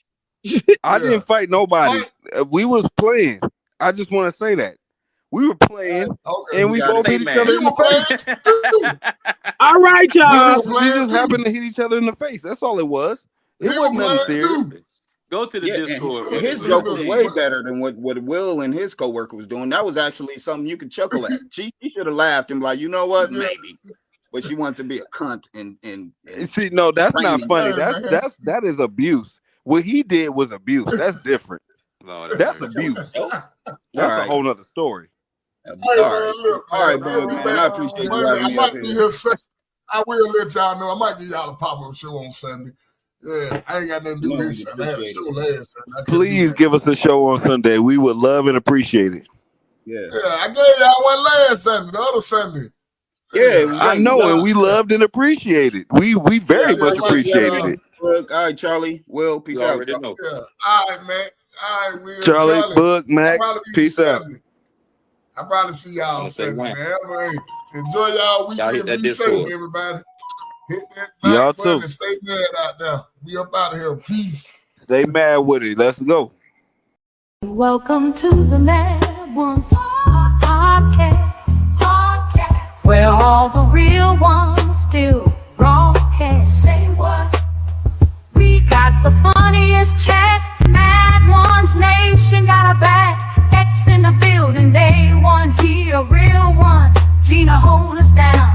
I didn't fight nobody. We was playing. I just want to say that. We were playing, and we both hit each other in the face. All right, y'all. We just happened to hit each other in the face. That's all it was. It wasn't nothing serious. Go to the Yeah, Discord. and his joke was way better than what Will and his coworker was doing. That was actually something you could chuckle at. She should have laughed and be like, you know what, maybe. But she wanted to be a cunt and see, no, that's not training. funny. That is abuse. What he did was abuse. That's different. That's abuse. That's a whole nother story. Hey, All man, right, look, all right, man, Bug, man. I appreciate you having I me might up be here. here Sunday. I will let y'all know. I might give y'all a pop-up show on Sunday. Yeah, I ain't got nothing to do this Sunday. I had a show last Sunday. Please give us a show on Sunday. We would love and appreciate it. Yeah, I gave y'all one last Sunday, the other Sunday. Yeah, I know, and we loved and appreciated. We very much appreciated it. Look, all right, Charlie. Will, peace out. Yeah. All right, man. All right, Will. Charlie, Bug, I'll Max, probably be peace out. Sunday. I'll probably see y'all Say Sunday, when. man. But, hey, enjoy y'all Y'all hit weekend. that Be safe, Discord. everybody. Hit that Y'all like button too. and stay mad out there. We up out of here. Peace. Stay mad with it. Let's go. Welcome to the Mad Ones podcast, where all the real ones still broadcast. Say what? We got the funniest chat. Mad Ones Nation got a back. X in the building, they one here, a real one. Gina, hold us down.